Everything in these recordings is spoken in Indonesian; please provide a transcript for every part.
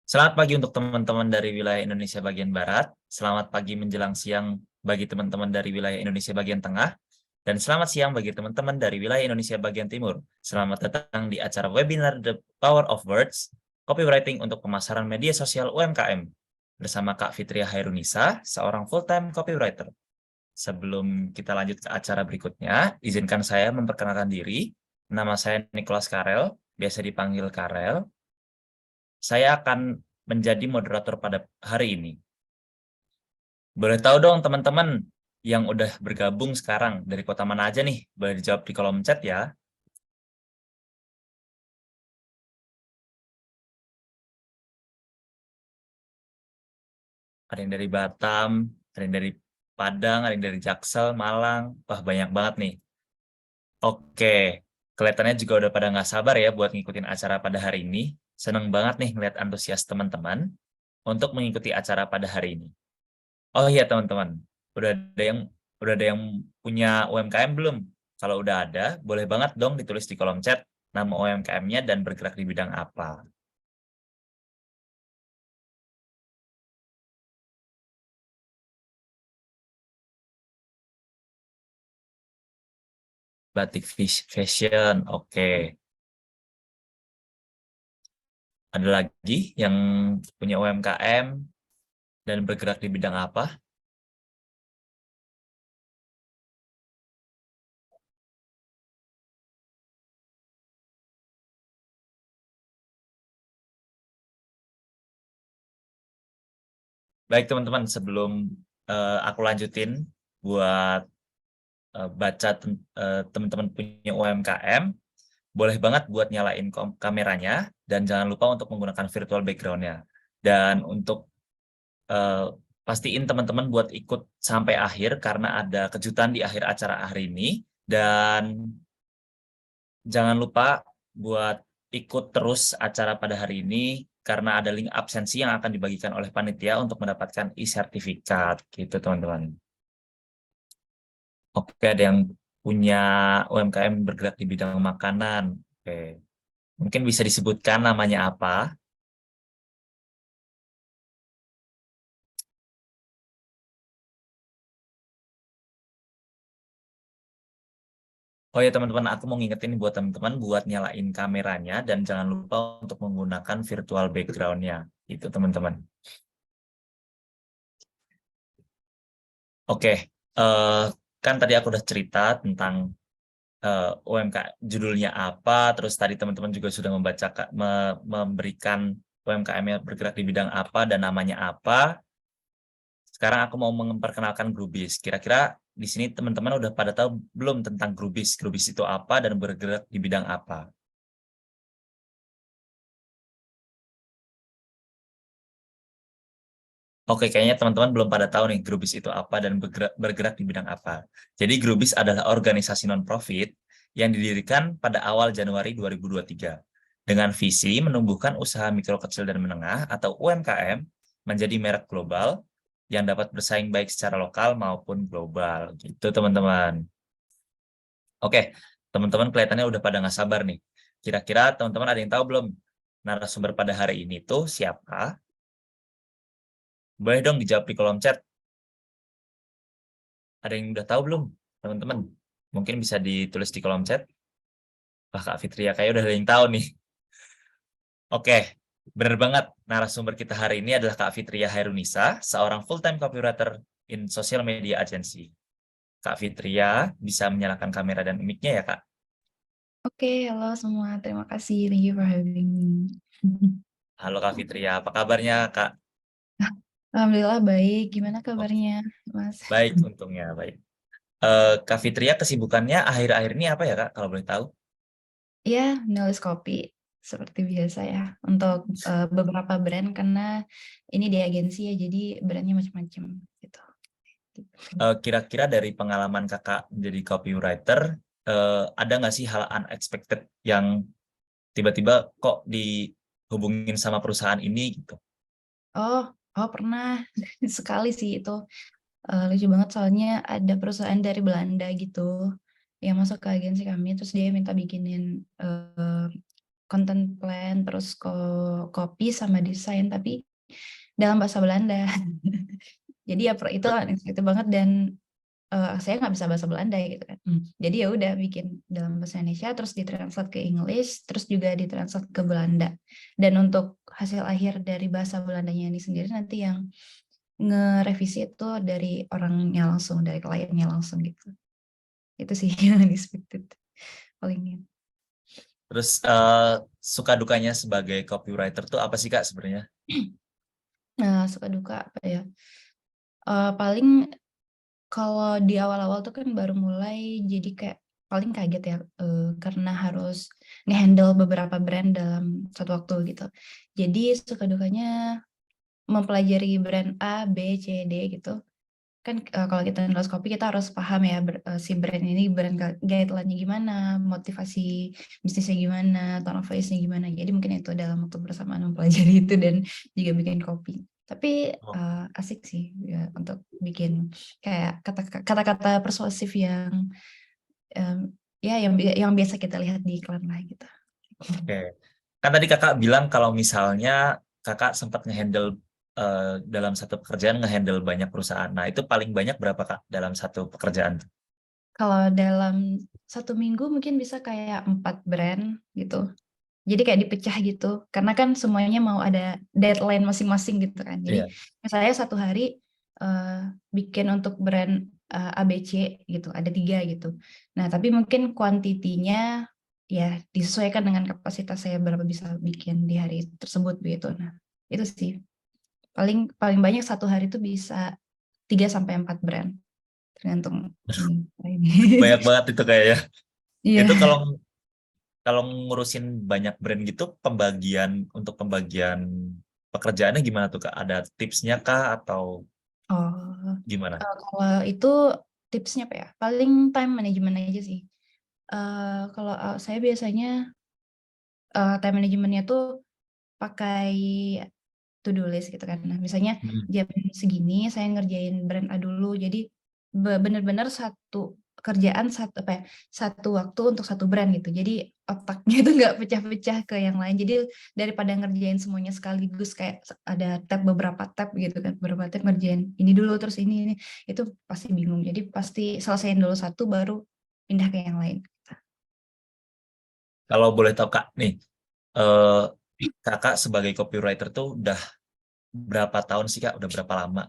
Selamat pagi untuk teman-teman dari wilayah Indonesia bagian Barat, selamat pagi menjelang siang bagi teman-teman dari wilayah Indonesia bagian Tengah, dan selamat siang bagi teman-teman dari wilayah Indonesia bagian Timur. Selamat datang di acara webinar The Power of Words, Copywriting untuk Pemasaran Media Sosial UMKM, bersama Kak Fitria Hairunisa, seorang full-time copywriter. Sebelum kita lanjut ke acara berikutnya, izinkan saya memperkenalkan diri. Nama saya Nicholas Karel, biasa dipanggil Karel. Saya akan menjadi moderator pada hari ini. Boleh tahu dong teman-teman yang udah bergabung sekarang dari kota mana aja nih? Boleh dijawab di kolom chat ya. Ada yang dari Batam, ada yang dari Padang, ada yang dari Jaksel, Malang. Wah, banyak banget nih. Oke, kelihatannya juga udah pada nggak sabar ya buat ngikutin acara pada hari ini. Seneng banget nih ngeliat antusias teman-teman untuk mengikuti acara pada hari ini. Oh iya teman-teman, udah ada yang udah ada yang punya UMKM belum? Kalau udah ada, boleh banget dong ditulis di kolom chat nama UMKM-nya dan bergerak di bidang apa. Batik fashion, oke. Ada lagi yang punya UMKM dan bergerak di bidang apa? Baik teman-teman, sebelum aku lanjutin buat baca teman-teman punya UMKM, boleh banget buat nyalain kameranya dan jangan lupa untuk menggunakan virtual background-nya. Dan untuk eh, pastiin teman-teman buat ikut sampai akhir karena ada kejutan di akhir acara hari ini. Dan jangan lupa buat ikut terus acara pada hari ini karena ada link absensi yang akan dibagikan oleh panitia untuk mendapatkan e-sertifikat gitu teman-teman. Oke, ada yang punya UMKM bergerak di bidang makanan. Oke, mungkin bisa disebutkan namanya apa? Oh ya teman-teman, aku mau ngingetin buat teman-teman buat nyalain kameranya dan jangan lupa untuk menggunakan virtual background-nya. Itu teman-teman. Oke, eh, kan tadi aku udah cerita tentang UMK judulnya apa, terus tadi teman-teman juga sudah memberikan UMKM-nya bergerak di bidang apa dan namanya apa. Sekarang aku mau memperkenalkan Grubis. Kira-kira di sini teman-teman udah pada tahu belum tentang Grubis? Grubis itu apa dan bergerak di bidang apa? Oke, kayaknya teman-teman belum pada tahu nih Grubis itu apa dan bergerak di bidang apa. Jadi Grubis adalah organisasi non-profit yang didirikan pada awal Januari 2023 dengan visi menumbuhkan usaha mikro kecil dan menengah atau UMKM menjadi merek global yang dapat bersaing baik secara lokal maupun global. Gitu teman-teman. Oke, teman-teman kelihatannya udah pada nggak sabar nih. Kira-kira teman-teman ada yang tahu belum narasumber pada hari ini tuh siapa? Boleh dong dijawab di kolom chat. Ada yang udah tahu belum, teman-teman? Mungkin bisa ditulis di kolom chat. Wah, Kak Fitria kayak udah ada yang tahu nih. Oke, benar banget. Narasumber kita hari ini adalah Kak Fitria Hairunisa, seorang full-time copywriter in social media agency. Kak Fitria bisa menyalakan kamera dan mic-nya ya, Kak? Oke, halo semua. Terima kasih. Thank you for having me. Halo Kak Fitria, apa kabarnya, Kak? Alhamdulillah baik. Gimana Oh, kabarnya, Mas? baik, untungnya baik. Kak Fitria kesibukannya akhir-akhir ini apa ya, Kak, kalau boleh tahu? Ya, nulis kopi seperti biasa ya. Untuk beberapa brand karena ini di agensi ya, jadi brandnya macam-macam gitu. Kira-kira dari pengalaman kakak menjadi copywriter, ada nggak sih hal unexpected yang tiba-tiba kok dihubungin sama perusahaan ini gitu? Oh, oh pernah sekali sih itu. Lucu banget soalnya ada perusahaan dari Belanda gitu yang masuk ke agensi kami, terus dia minta bikinin content plan, terus copy sama desain, tapi dalam bahasa Belanda. Jadi ya itu unexpected banget dan saya nggak bisa bahasa Belanda gitu kan. Jadi ya udah bikin dalam bahasa Indonesia, terus ditranslate ke English, terus juga ditranslate ke Belanda. Dan untuk hasil akhir dari bahasa Belandanya ini sendiri nanti yang ngerevisi itu dari orangnya langsung, dari kliennya langsung gitu. Itu sih yang unexpected palingnya. Terus suka dukanya sebagai copywriter tuh apa sih Kak sebenarnya? Nah, suka duka apa ya? Paling kalau di awal-awal tuh kan baru mulai, jadi kayak paling kaget ya, karena harus nge-handle beberapa brand dalam satu waktu gitu. Jadi suka dukanya mempelajari brand A, B, C, D gitu. Kan kalau kita nulis copy kita harus paham ya si brand ini brand guideline-nya gimana, motivasi bisnisnya gimana, tone of voice-nya gimana. Jadi mungkin itu dalam waktu bersamaan mempelajari itu dan juga bikin copy. Tapi asik sih ya, untuk bikin kayak kata-kata persuasif yang ya yang biasa kita lihat di iklan lah gitu. Oke. Kan tadi Kakak bilang kalau misalnya Kakak sempat ngehandle dalam satu pekerjaan ngehandle banyak perusahaan. Nah, itu paling banyak berapa Kak dalam satu pekerjaan? Kalau dalam 1 minggu mungkin bisa kayak 4 brand gitu. Jadi kayak dipecah gitu, karena kan semuanya mau ada deadline masing-masing gitu kan. Jadi Iya. misalnya satu hari bikin untuk brand ABC gitu, ada 3 gitu. Nah, tapi mungkin kuantitinya ya disesuaikan dengan kapasitas saya berapa bisa bikin di hari tersebut begitu. Nah, itu sih. Paling banyak satu hari itu bisa 3 sampai 4 brand, tergantung ini. Banyak banget itu kayaknya. Iya. Itu kalau ngurusin banyak brand gitu, untuk pembagian pekerjaannya gimana tuh Kak? Ada tipsnya kah atau Oh, gimana? kalau itu tipsnya apa ya? Paling time management aja sih. Kalau saya biasanya time managementnya tuh pakai to-do list gitu kan. Nah, misalnya Hmm. jam segini saya ngerjain brand A dulu. Jadi benar-benar satu kerjaan satu waktu untuk satu brand gitu. Jadi otaknya itu nggak pecah-pecah ke yang lain. Jadi daripada ngerjain semuanya sekaligus kayak ada beberapa tab gitu kan, beberapa tab ngerjain ini dulu terus ini itu pasti bingung. Jadi pasti selesaiin dulu satu baru pindah ke yang lain. Kalau boleh tahu Kak, nih eh, Kakak sebagai copywriter tuh udah berapa tahun sih Kak? Udah berapa lama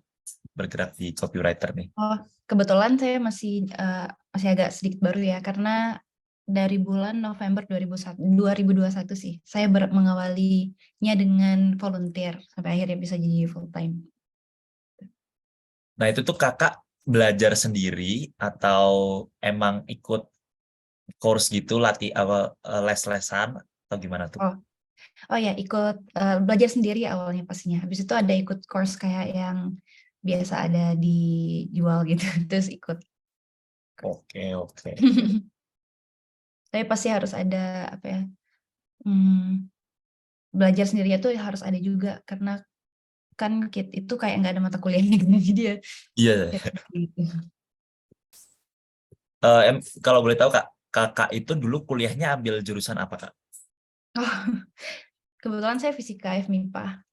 bergerak di copywriter nih? Oh, kebetulan saya masih agak sedikit baru ya, karena dari bulan November 2021 sih. Saya mengawalinya dengan volunteer sampai akhirnya bisa jadi full time. Nah, itu tuh Kakak belajar sendiri atau emang ikut course gitu, les-lesan atau gimana tuh? Oh, oh ya, ikut belajar sendiri awalnya pastinya. Habis itu ada ikut course kayak yang biasa ada dijual gitu, terus ikut. Oke, oke. Tapi pasti harus ada apa ya? hmm, Belajar sendirinya tuh harus ada juga karena kan KIT itu kayak nggak ada mata kuliahnya gitu, jadi ya Iya. kayak gitu. Kalau boleh tahu Kak, Kakak itu dulu kuliahnya ambil jurusan apa Kak? Oh, kebetulan saya fisika FMIPA.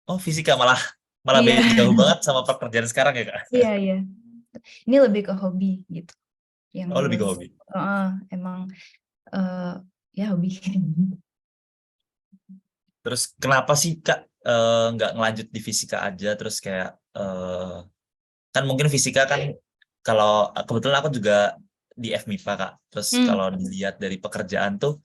Oh, fisika malah malah Iya, jauh banget sama pekerjaan sekarang ya Kak? iya, iya. Ini lebih ke hobi gitu. Yang Oh, dulu lebih ke hobi. emang eh, ya hobi. Terus kenapa sih Kak nggak ngelanjut di fisika aja terus kayak kan mungkin fisika kan kalau kebetulan aku juga di FMIPA Kak. Terus Hmm. kalau dilihat dari pekerjaan tuh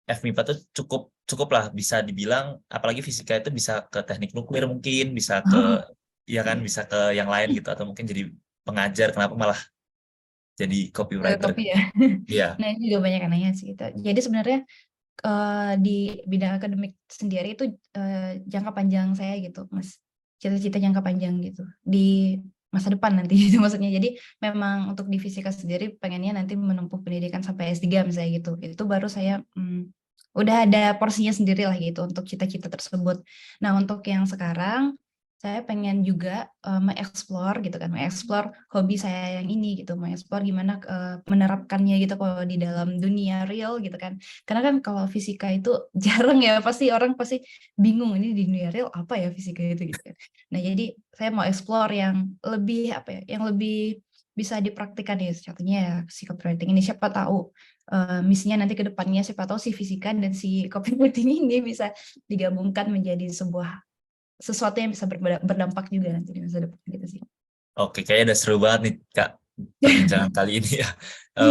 FMIPA tuh cukup cukup lah bisa dibilang apalagi fisika itu bisa ke teknik nuklir mungkin bisa ke Oh, ya kan bisa ke yang lain gitu atau mungkin jadi pengajar kenapa malah jadi copywriter kopi gitu. ya. Iya. Nah, ini juga banyak yang nanya sih. Jadi sebenarnya di bidang akademik sendiri itu jangka panjang saya gitu, Mas. Cita-cita jangka panjang gitu di masa depan nanti gitu maksudnya. Jadi memang untuk di fisika sendiri pengennya nanti menempuh pendidikan sampai S3 misalnya gitu. Itu baru saya udah ada porsinya sendiri lah gitu untuk cita-cita tersebut. Nah, untuk yang sekarang saya pengen juga mengeksplor gitu kan, mengeksplor hobi saya yang ini gitu, mengeksplor gimana menerapkannya gitu kalau di dalam dunia real gitu kan. Karena kan kalau fisika itu jarang ya, pasti orang pasti bingung ini di dunia real apa ya fisika itu gitu kan. Nah, jadi saya mau explore yang lebih apa ya, yang lebih bisa dipraktikkan ya, contohnya ya si copywriting ini siapa tahu misinya nanti ke depannya siapa tahu si fisika dan si copywriting ini bisa digabungkan menjadi sesuatu yang bisa berdampak juga nanti di masa depan gitu sih. Oke, kayaknya udah seru banget nih Kak perbincangan kali ini ya.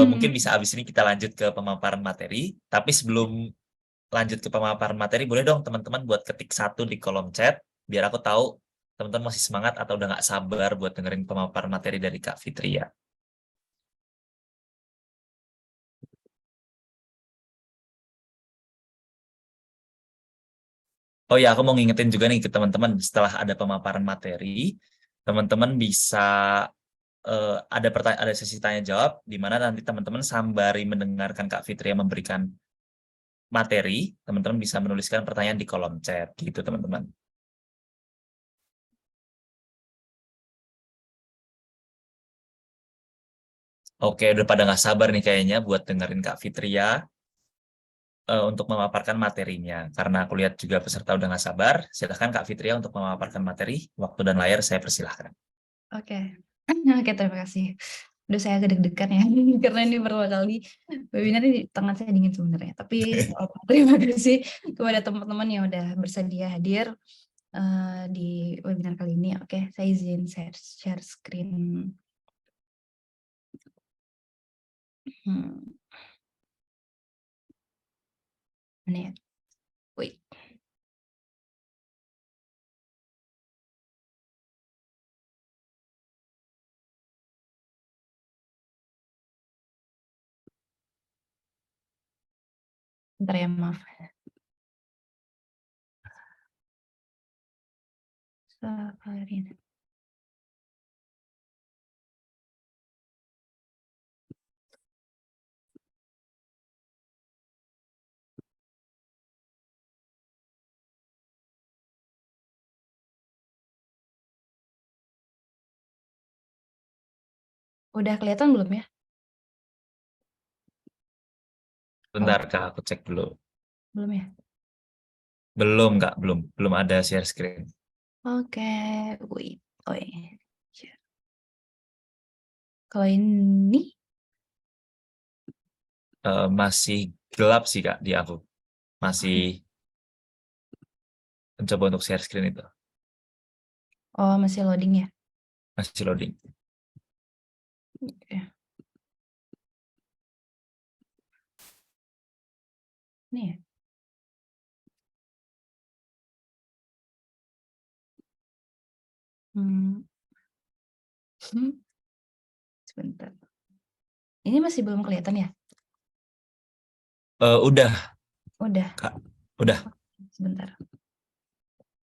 Mungkin bisa abis ini kita lanjut ke pemaparan materi, tapi sebelum lanjut ke pemaparan materi, boleh dong teman-teman buat ketik satu di kolom chat, biar aku tahu teman-teman masih semangat atau udah nggak sabar buat dengerin pemaparan materi dari Kak Fitria. Oh ya, aku mau ngingetin juga nih ke teman-teman, setelah ada pemaparan materi, teman-teman bisa ada sesi tanya jawab, di mana nanti teman-teman sambari mendengarkan Kak Fitria memberikan materi, teman-teman bisa menuliskan pertanyaan di kolom chat, gitu teman-teman. Oke, udah pada nggak sabar nih kayaknya buat dengerin Kak Fitria untuk memaparkan materinya. Karena aku lihat juga peserta udah nggak sabar, silahkan Kak Fitria untuk memaparkan materi. Waktu dan layar saya persilahkan. Oke. Oke, terima kasih. Udah saya agak deg-degan ya, karena ini pertama kali webinar ini tangan saya dingin sebenarnya. Tapi terima kasih kepada teman-teman yang udah bersedia hadir di webinar kali ini. Oke, saya izin share screen. Hmm, Mana ya? Wait. Bentar ya, maaf. Sabarin. Udah kelihatan belum ya? Bentar Kak, aku cek dulu. Belum ya? Belum Kak, belum. Belum ada share screen. Oke, wait. Oh iya. Kalau ini, Masih gelap sih Kak di aku. Masih mencoba untuk share screen itu. oh masih loading ya? Masih loading. Oke. Ini ya? Hmm. Sebentar. Ini masih belum kelihatan ya? Udah Udah. Kak, udah. Sebentar.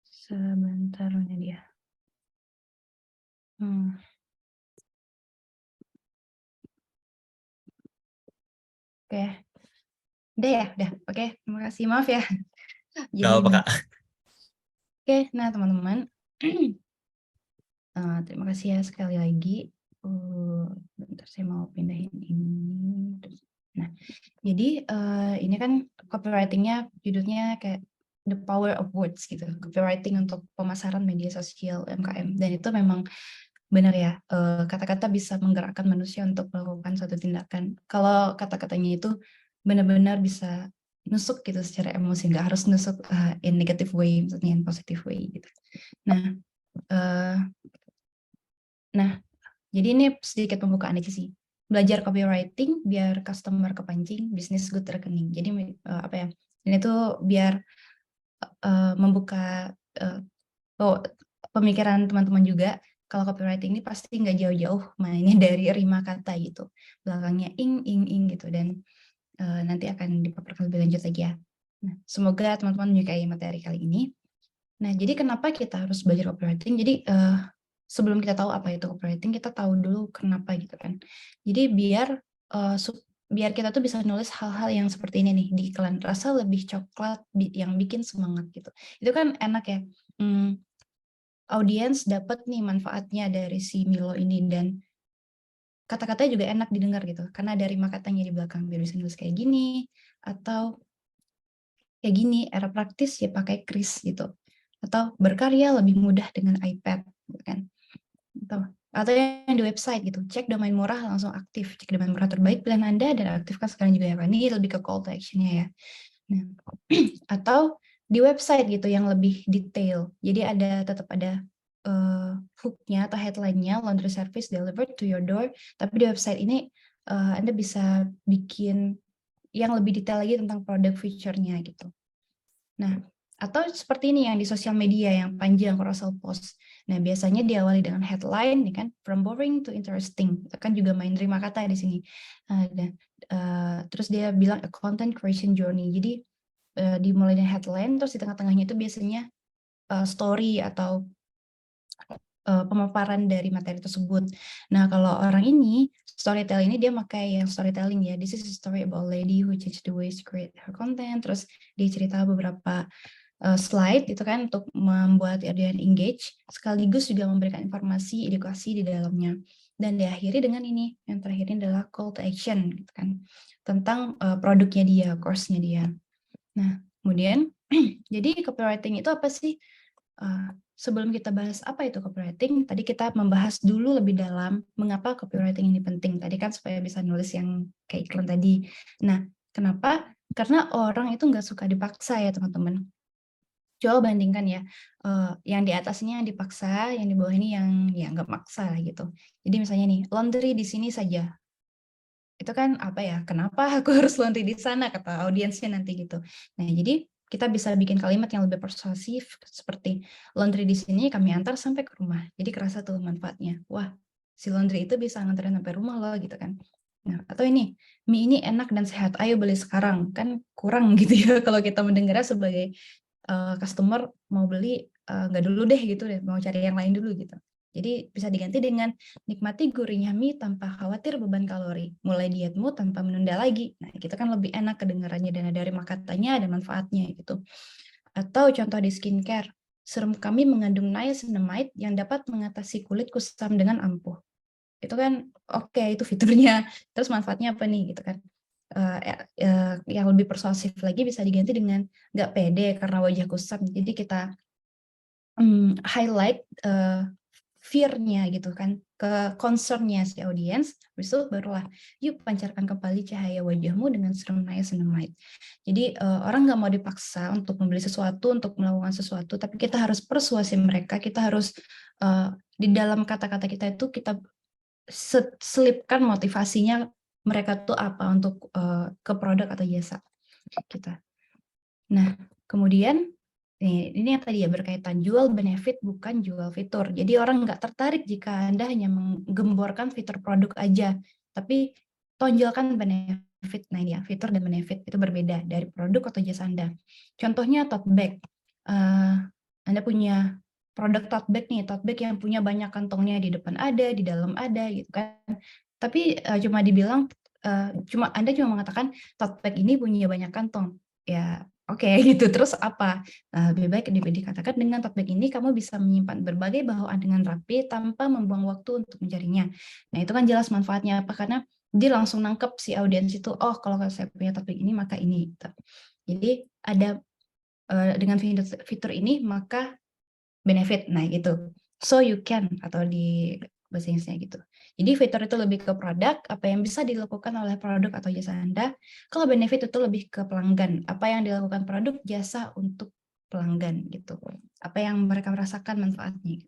Sebentar, mana dia? Hmm. Oke. Udah ya? Udah. Oke, terima kasih. Maaf ya. Gak Jadi apa Kak. Oke, nah teman-teman. Terima kasih ya sekali lagi. Bentar, saya mau pindahin ini. Nah, jadi ini kan copywriting-nya judulnya kayak The Power of Words gitu. Copywriting untuk pemasaran media sosial UMKM. Dan itu memang benar ya, kata-kata bisa menggerakkan manusia untuk melakukan suatu tindakan. Kalau kata-katanya itu benar-benar bisa nusuk gitu secara emosi, nggak harus nusuk in negative way, maksudnya in positive way gitu. Nah, nah, jadi ini sedikit pembukaan aja sih. Belajar copywriting biar customer kepancing, bisnis good rekening. Jadi apa ya? Ini tuh biar membuka pemikiran teman-teman juga. Kalau copywriting ini pasti nggak jauh-jauh mainnya dari rima kata gitu. Belakangnya ing gitu, dan nanti akan dipaparkan lebih lanjut lagi ya. Nah, semoga teman-teman menyukai materi kali ini. Nah, jadi kenapa kita harus belajar copywriting? Jadi sebelum kita tahu apa itu copywriting, kita tahu dulu kenapa gitu kan. Jadi biar kita tuh bisa nulis hal-hal yang seperti ini nih di iklan, rasa lebih coklat yang bikin semangat gitu. Itu kan enak ya. audiens dapat nih manfaatnya dari si Milo ini, dan kata-katanya juga enak didengar gitu, karena ada rima katanya di belakang, biar bisa nulis kayak gini, atau kayak gini, era praktis ya pakai kris gitu, atau berkarya lebih mudah dengan iPad, gitu kan. Atau yang di website gitu, cek domain murah langsung aktif, cek domain murah terbaik pilihan Anda dan aktifkan sekarang juga ya Pak. Ini lebih ke call to action-nya ya. Nah, atau di website gitu yang lebih detail. Jadi tetap ada hook-nya atau headline-nya, laundry service delivered to your door, tapi di website ini Anda bisa bikin yang lebih detail lagi tentang produk feature-nya gitu. Nah, atau seperti ini yang di sosial media yang panjang, carousel post. Nah, biasanya diawali dengan headline, ya kan, from boring to interesting. Itu kan juga main terima kata di sini. Terus dia bilang a content creation journey. Jadi dimulai dari headline, terus di tengah-tengahnya itu biasanya story atau pemaparan dari materi tersebut. Nah, kalau orang ini, storytelling ini dia pakai yang storytelling ya. This is a story about a lady who changed the ways to create her content. Terus dia cerita beberapa slide itu kan untuk membuat audiens engage, sekaligus juga memberikan informasi, edukasi di dalamnya. Dan diakhiri dengan ini, yang terakhir ini adalah call to action gitu kan, tentang produknya dia, course-nya dia. Nah, kemudian jadi copywriting itu apa sih? Sebelum kita bahas apa itu copywriting, tadi kita membahas dulu lebih dalam mengapa copywriting ini penting. Tadi kan supaya bisa nulis yang kayak iklan tadi. Nah, kenapa? Karena orang itu nggak suka dipaksa ya teman-teman. Coba bandingkan ya, yang di atasnya yang dipaksa, yang di bawah ini yang ya nggak maksa lah gitu. Jadi misalnya nih, laundry di sini saja. Itu kan apa ya, kenapa aku harus laundry di sana, kata audiensnya nanti gitu. Nah, jadi kita bisa bikin kalimat yang lebih persuasif seperti laundry di sini kami antar sampai ke rumah. Jadi kerasa tuh manfaatnya. Wah, si laundry itu bisa nganterin sampai rumah loh gitu kan. Nah, atau ini, mie ini enak dan sehat, ayo beli sekarang. Kan kurang gitu ya kalau kita mendengarnya sebagai customer mau beli, nggak dulu deh gitu deh, mau cari yang lain dulu gitu. Jadi bisa diganti dengan nikmati gurihnya mie tanpa khawatir beban kalori. Mulai dietmu tanpa menunda lagi. Nah, itu kan lebih enak kedengarannya dan dari makatanya ada manfaatnya gitu. Atau contoh di skincare, serum kami mengandung niacinamide yang dapat mengatasi kulit kusam dengan ampuh. Itu kan oke, itu fiturnya. Terus manfaatnya apa nih gitu kan. Yang lebih persuasif lagi bisa diganti dengan nggak pede karena wajah kusam. Jadi kita highlight fear-nya gitu kan, ke concern-nya si audiens, habis itu barulah yuk pancarkan kembali cahaya wajahmu dengan serum niacinamide. Jadi orang nggak mau dipaksa untuk membeli sesuatu, untuk melakukan sesuatu, tapi kita harus persuasi mereka, kita harus di dalam kata-kata kita itu kita selipkan motivasinya mereka tuh apa untuk ke produk atau jasa kita. Nah, kemudian ini yang tadi ya berkaitan jual benefit bukan jual fitur. Jadi orang nggak tertarik jika Anda hanya menggemborkan fitur produk aja, tapi tonjolkan benefit. Nah ini ya, fitur dan benefit itu berbeda dari produk atau jasa Anda. Contohnya tote bag. Anda punya produk tote bag nih, tote bag yang punya banyak kantongnya, di depan ada, di dalam ada gitu kan. Tapi cuma dibilang, Anda cuma mengatakan tote bag ini punya banyak kantong. Ya, oke gitu, terus apa? Lebih baik dikatakan dengan tote bag ini kamu bisa menyimpan berbagai bawaan dengan rapi tanpa membuang waktu untuk mencarinya. Nah, itu kan jelas manfaatnya apa? Karena dia langsung nangkep si audiens itu, oh kalau saya punya tote bag ini maka ini. Gitu. Jadi ada dengan fitur ini maka benefit, nah gitu. So you can atau di bahasa Inggrisnya gitu. Jadi fitur itu lebih ke produk, apa yang bisa dilakukan oleh produk atau jasa Anda. Kalau benefit itu lebih ke pelanggan, apa yang dilakukan produk jasa untuk pelanggan gitu. Apa yang mereka merasakan manfaatnya.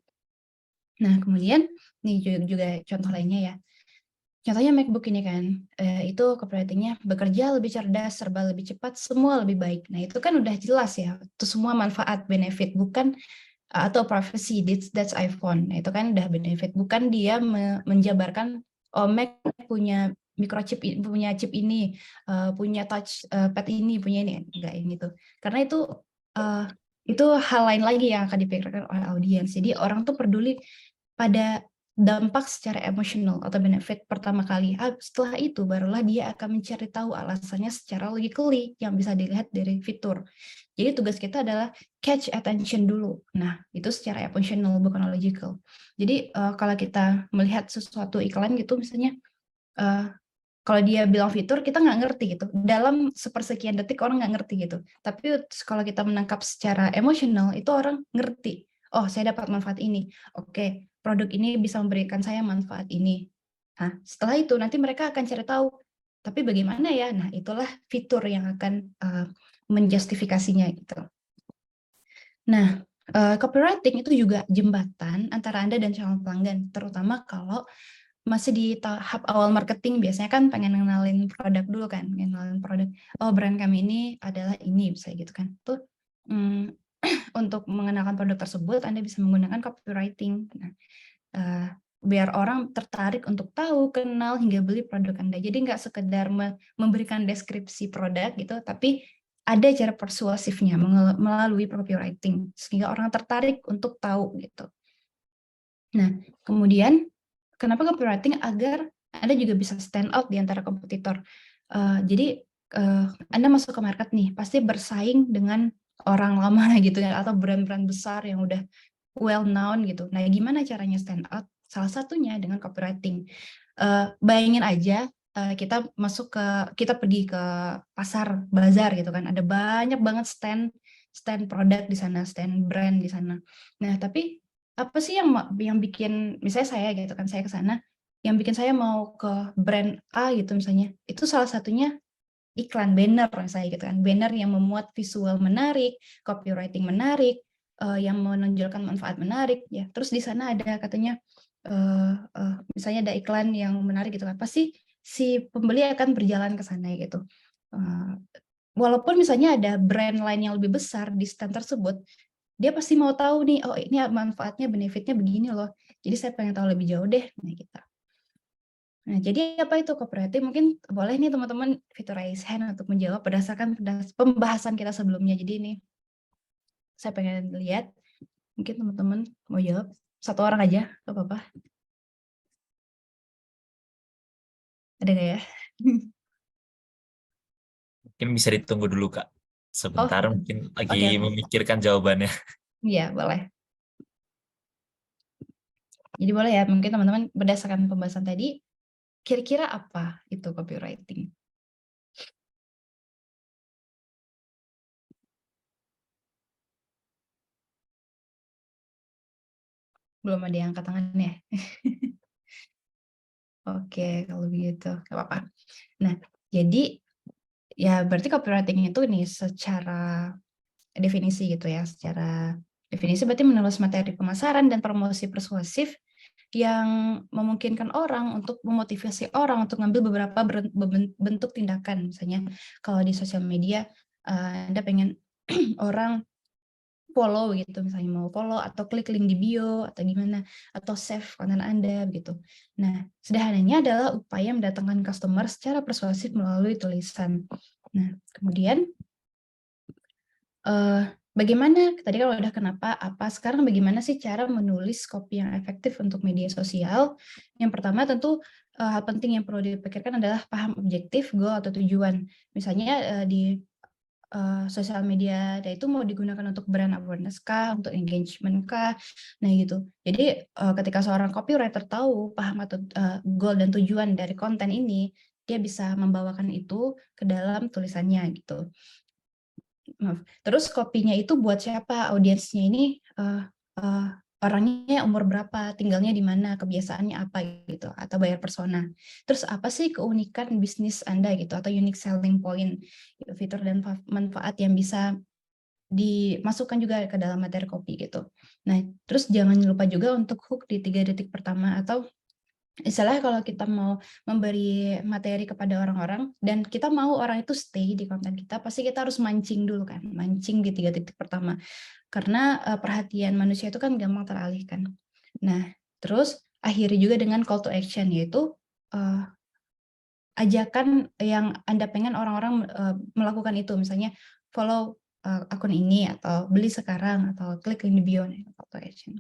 Nah kemudian, nih juga contoh lainnya ya. Contohnya MacBook ini kan, itu copywriting-nya bekerja lebih cerdas, serba lebih cepat, semua lebih baik. Nah itu kan udah jelas ya, itu semua manfaat, benefit, bukan atau privacy, that's iPhone. Nah, itu kan udah benefit, bukan dia menjabarkan oh Mac punya microchip, punya chip ini, punya touch pad ini, punya ini, enggak ini tuh. Karena itu hal lain lagi yang akan dipikirkan oleh audiens. Jadi orang tuh peduli pada dampak secara emosional atau benefit pertama kali. Setelah itu barulah dia akan mencari tahu alasannya secara logically yang bisa dilihat dari fitur. Jadi tugas kita adalah catch attention dulu. Nah, itu secara emotional bukan logical. Jadi kalau kita melihat sesuatu iklan gitu misalnya, kalau dia bilang fitur kita nggak ngerti gitu. Dalam sepersekian detik orang nggak ngerti gitu. Tapi kalau kita menangkap secara emosional itu orang ngerti. Oh, saya dapat manfaat ini. Oke, produk ini bisa memberikan saya manfaat ini. Nah, setelah itu nanti mereka akan cari tahu, tapi bagaimana ya? Nah, itulah fitur yang akan menjustifikasinya gitu. Nah, copywriting itu juga jembatan antara Anda dan calon pelanggan, terutama kalau masih di tahap awal marketing. Biasanya kan pengen ngenalin produk dulu kan, ngenalin produk, oh brand kami ini adalah ini, bisa gitu kan. Tuh, untuk mengenalkan produk tersebut Anda bisa menggunakan copywriting. Nah, biar orang tertarik untuk tahu, kenal, hingga beli produk Anda. Jadi nggak sekedar memberikan deskripsi produk gitu, tapi ada cara persuasifnya melalui copywriting, sehingga orang tertarik untuk tahu gitu. Nah, kemudian kenapa copywriting? Agar Anda juga bisa stand out di antara kompetitor. Jadi Anda masuk ke market nih, pasti bersaing dengan orang lama gitu ya, atau brand-brand besar yang udah well known gitu. Nah, gimana caranya stand out? Salah satunya dengan copywriting. Bayangin aja kita pergi ke pasar bazar gitu kan, ada banyak banget stand produk di sana, stand brand di sana. Nah, tapi apa sih yang bikin, misalnya saya gitu kan, saya ke sana, yang bikin saya mau ke brand A gitu misalnya, itu salah satunya iklan, banner saya gitu kan, banner yang memuat visual menarik, copywriting menarik, yang menonjolkan manfaat menarik ya. Terus di sana ada katanya misalnya ada iklan yang menarik gitu kan, pasti si pembeli akan berjalan ke sana gitu. Walaupun misalnya ada brand lain yang lebih besar di stand tersebut, dia pasti mau tahu nih, oh ini manfaatnya, benefitnya begini loh. Jadi saya pengen tahu lebih jauh deh. Nah, gitu. Nah, jadi apa itu copywriting? Mungkin boleh nih teman-teman fitur raise hand untuk menjawab berdasarkan pembahasan kita sebelumnya. Jadi ini saya pengen lihat, mungkin teman-teman mau jawab satu orang aja, nggak apa-apa. Ada nggak ya? Mungkin bisa ditunggu dulu, Kak. Oh, Sebentar, mungkin lagi oke, oke. memikirkan jawabannya. Iya, boleh. Jadi boleh ya, mungkin teman-teman berdasarkan pembahasan tadi, kira-kira apa itu copywriting? Belum ada yang angkat tangan ya? Oke, kalau begitu, nggak apa-apa. Nah, jadi ya berarti copywriting itu nih secara definisi gitu ya, secara definisi berarti menulis materi pemasaran dan promosi persuasif yang memungkinkan orang untuk memotivasi orang untuk ngambil beberapa bentuk tindakan. Misalnya kalau di sosial media Anda pengen orang follow gitu, misalnya mau follow atau klik link di bio atau gimana, atau save konten Anda begitu. Nah, sederhananya adalah upaya mendatangkan customer secara persuasif melalui tulisan. Nah, kemudian bagaimana tadi kalau udah kenapa, apa, sekarang bagaimana sih cara menulis copy yang efektif untuk media sosial? Yang pertama tentu hal penting yang perlu dipikirkan adalah paham objektif, goal atau tujuan. Misalnya di sosial media itu mau digunakan untuk brand awareness kah, untuk engagement kah, nah gitu. Jadi ketika seorang copywriter tahu paham atau goal dan tujuan dari konten ini, dia bisa membawakan itu ke dalam tulisannya gitu. Terus kopinya itu buat siapa? Audiensnya ini orangnya umur berapa, tinggalnya di mana, kebiasaannya apa gitu, atau buyer persona. Terus apa sih keunikan bisnis Anda gitu, atau unique selling point, gitu, fitur dan manfaat yang bisa dimasukkan juga ke dalam materi kopi gitu. Nah, terus jangan lupa juga untuk hook di 3 detik pertama, atau istilahnya kalau kita mau memberi materi kepada orang-orang dan kita mau orang itu stay di konten kita, pasti kita harus mancing dulu kan, mancing di 3 detik pertama. Karena perhatian manusia itu kan gampang teralihkan. Nah, terus akhiri juga dengan call to action, yaitu ajakan yang Anda pengen orang-orang melakukan itu, misalnya follow akun ini, atau beli sekarang, atau klik link di bio, call to action.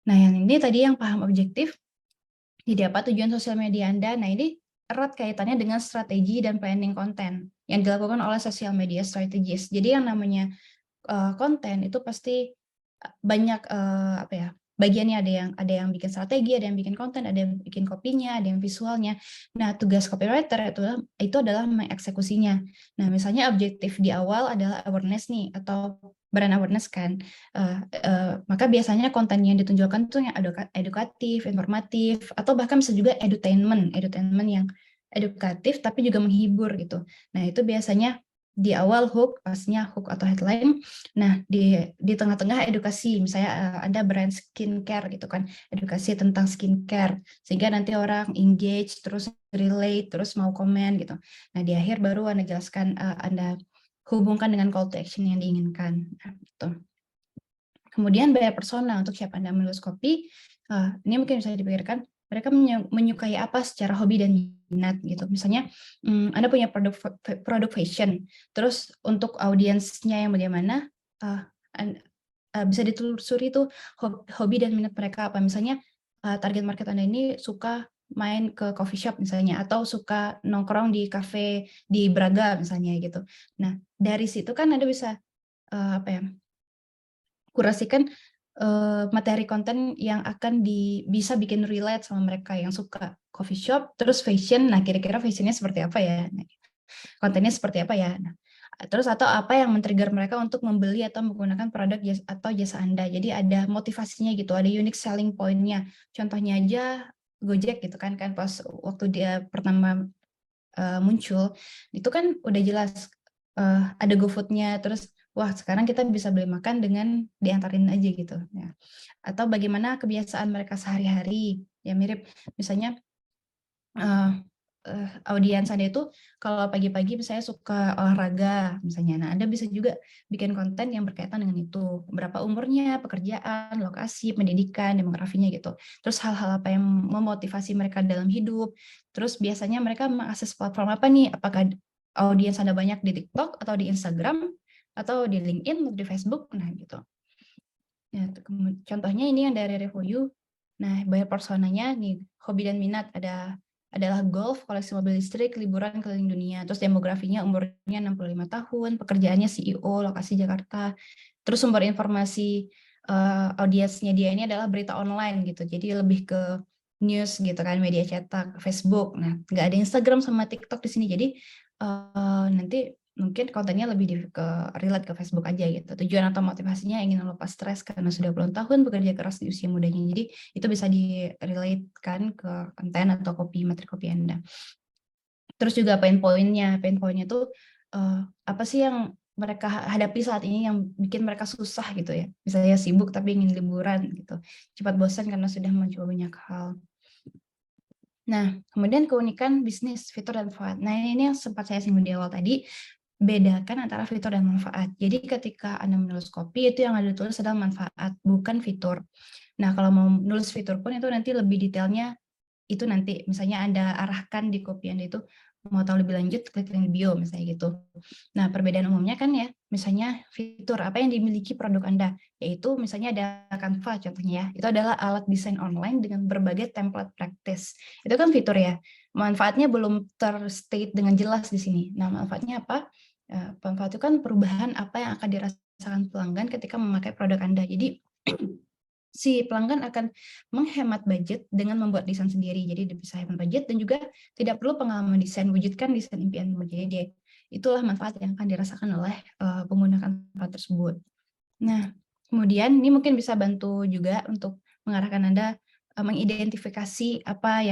Nah, yang ini tadi yang paham objektif, jadi apa tujuan sosial media Anda? Nah, ini erat kaitannya dengan strategi dan planning konten yang dilakukan oleh social media strategist. Jadi yang namanya konten itu pasti banyak apa ya, bagiannya ada yang bikin strategi, ada yang bikin konten, ada yang bikin kopinya, ada yang visualnya. Nah, tugas copywriter itu adalah mengeksekusinya. Nah, misalnya objektif di awal adalah awareness nih atau brand awareness kan. Maka biasanya konten yang ditunjukkan tuh yang edukatif, informatif, atau bahkan bisa juga edutainment yang edukatif tapi juga menghibur gitu. Nah, itu biasanya di awal hook, pastinya hook atau headline. Nah, di tengah-tengah edukasi, misalnya ada brand skincare gitu kan, edukasi tentang skincare, sehingga nanti orang engage, terus relate, terus mau komen gitu. Nah, di akhir baru Anda jelaskan, Anda hubungkan dengan call to action yang diinginkan. Nah, gitu. Kemudian buyer persona untuk siapa Anda menulis copy, ini mungkin bisa dipikirkan, mereka menyukai apa secara hobi dan minat gitu. Misalnya Anda punya produk fashion, terus untuk audiensnya yang bagaimana, bisa ditelusuri tuh hobi dan minat mereka apa. Misalnya target market Anda ini suka main ke coffee shop misalnya, atau suka nongkrong di cafe di Braga misalnya gitu. Nah, dari situ kan Anda bisa apa ya, kurasikan materi konten yang akan bisa bikin relate sama mereka yang suka coffee shop, terus fashion. Nah, kira-kira fashionnya seperti apa ya? Nah, kontennya seperti apa ya? Nah, terus atau apa yang men-trigger mereka untuk membeli atau menggunakan produk atau jasa Anda. Jadi ada motivasinya gitu, ada unique selling point-nya. Contohnya aja Gojek gitu kan pas waktu dia pertama muncul, itu kan udah jelas ada GoFood-nya, terus wah sekarang kita bisa beli makan dengan diantarin aja gitu ya. Atau bagaimana kebiasaan mereka sehari-hari, ya mirip misalnya audiens Anda itu kalau pagi-pagi misalnya suka olahraga misalnya. Nah, Anda bisa juga bikin konten yang berkaitan dengan itu. Berapa umurnya, pekerjaan, lokasi, pendidikan, demografinya gitu. Terus hal-hal apa yang memotivasi mereka dalam hidup. Terus biasanya mereka mengakses platform apa nih? Apakah audiens Anda banyak di TikTok atau di Instagram atau di LinkedIn atau di Facebook? Nah, gitu. Ya, contohnya ini yang dari Revoyu. Nah, buyer personanya nih, hobi dan minat adalah golf, koleksi mobil listrik, liburan keliling dunia. Terus demografinya umurnya 65 tahun, pekerjaannya CEO, lokasi Jakarta. Terus sumber informasi audiensnya dia ini adalah berita online gitu. Jadi lebih ke news gitu kan, media cetak, Facebook. Nah, nggak ada Instagram sama TikTok di sini. Jadi nanti mungkin kontennya lebih relate ke Facebook aja gitu. Tujuan atau motivasinya ingin melepas stres karena sudah puluhan tahun bekerja keras di usia mudanya. Jadi itu bisa di-relate-kan ke konten atau materi copy Anda. Terus juga pain point-nya tuh apa sih yang mereka hadapi saat ini yang bikin mereka susah gitu ya. Misalnya sibuk tapi ingin liburan gitu. Cepat bosan karena sudah mencoba banyak hal. Nah, kemudian keunikan bisnis, fitur, dan manfaat. Nah, ini yang sempat saya singgung di awal tadi, bedakan antara fitur dan manfaat. Jadi ketika Anda menulis copy, itu yang Anda tulis adalah manfaat, bukan fitur. Nah, kalau mau nulis fitur pun itu nanti lebih detailnya, itu nanti misalnya Anda arahkan di copy Anda itu, mau tahu lebih lanjut, klik link bio, misalnya gitu. Nah, perbedaan umumnya kan ya, misalnya fitur apa yang dimiliki produk Anda, yaitu misalnya ada Canva contohnya ya, itu adalah alat desain online dengan berbagai template practice. Itu kan fitur ya, manfaatnya belum terstate dengan jelas di sini. Nah, manfaatnya apa? Manfaat itu kan perubahan apa yang akan dirasakan pelanggan ketika memakai produk Anda. Jadi si pelanggan akan menghemat budget dengan membuat desain sendiri. Jadi dia bisa hemat budget dan juga tidak perlu pengalaman desain, wujudkan desain impianmu. Jadi itulah manfaat yang akan dirasakan oleh pengguna Canva tersebut. Nah, kemudian ini mungkin bisa bantu juga untuk mengarahkan Anda mengidentifikasi apa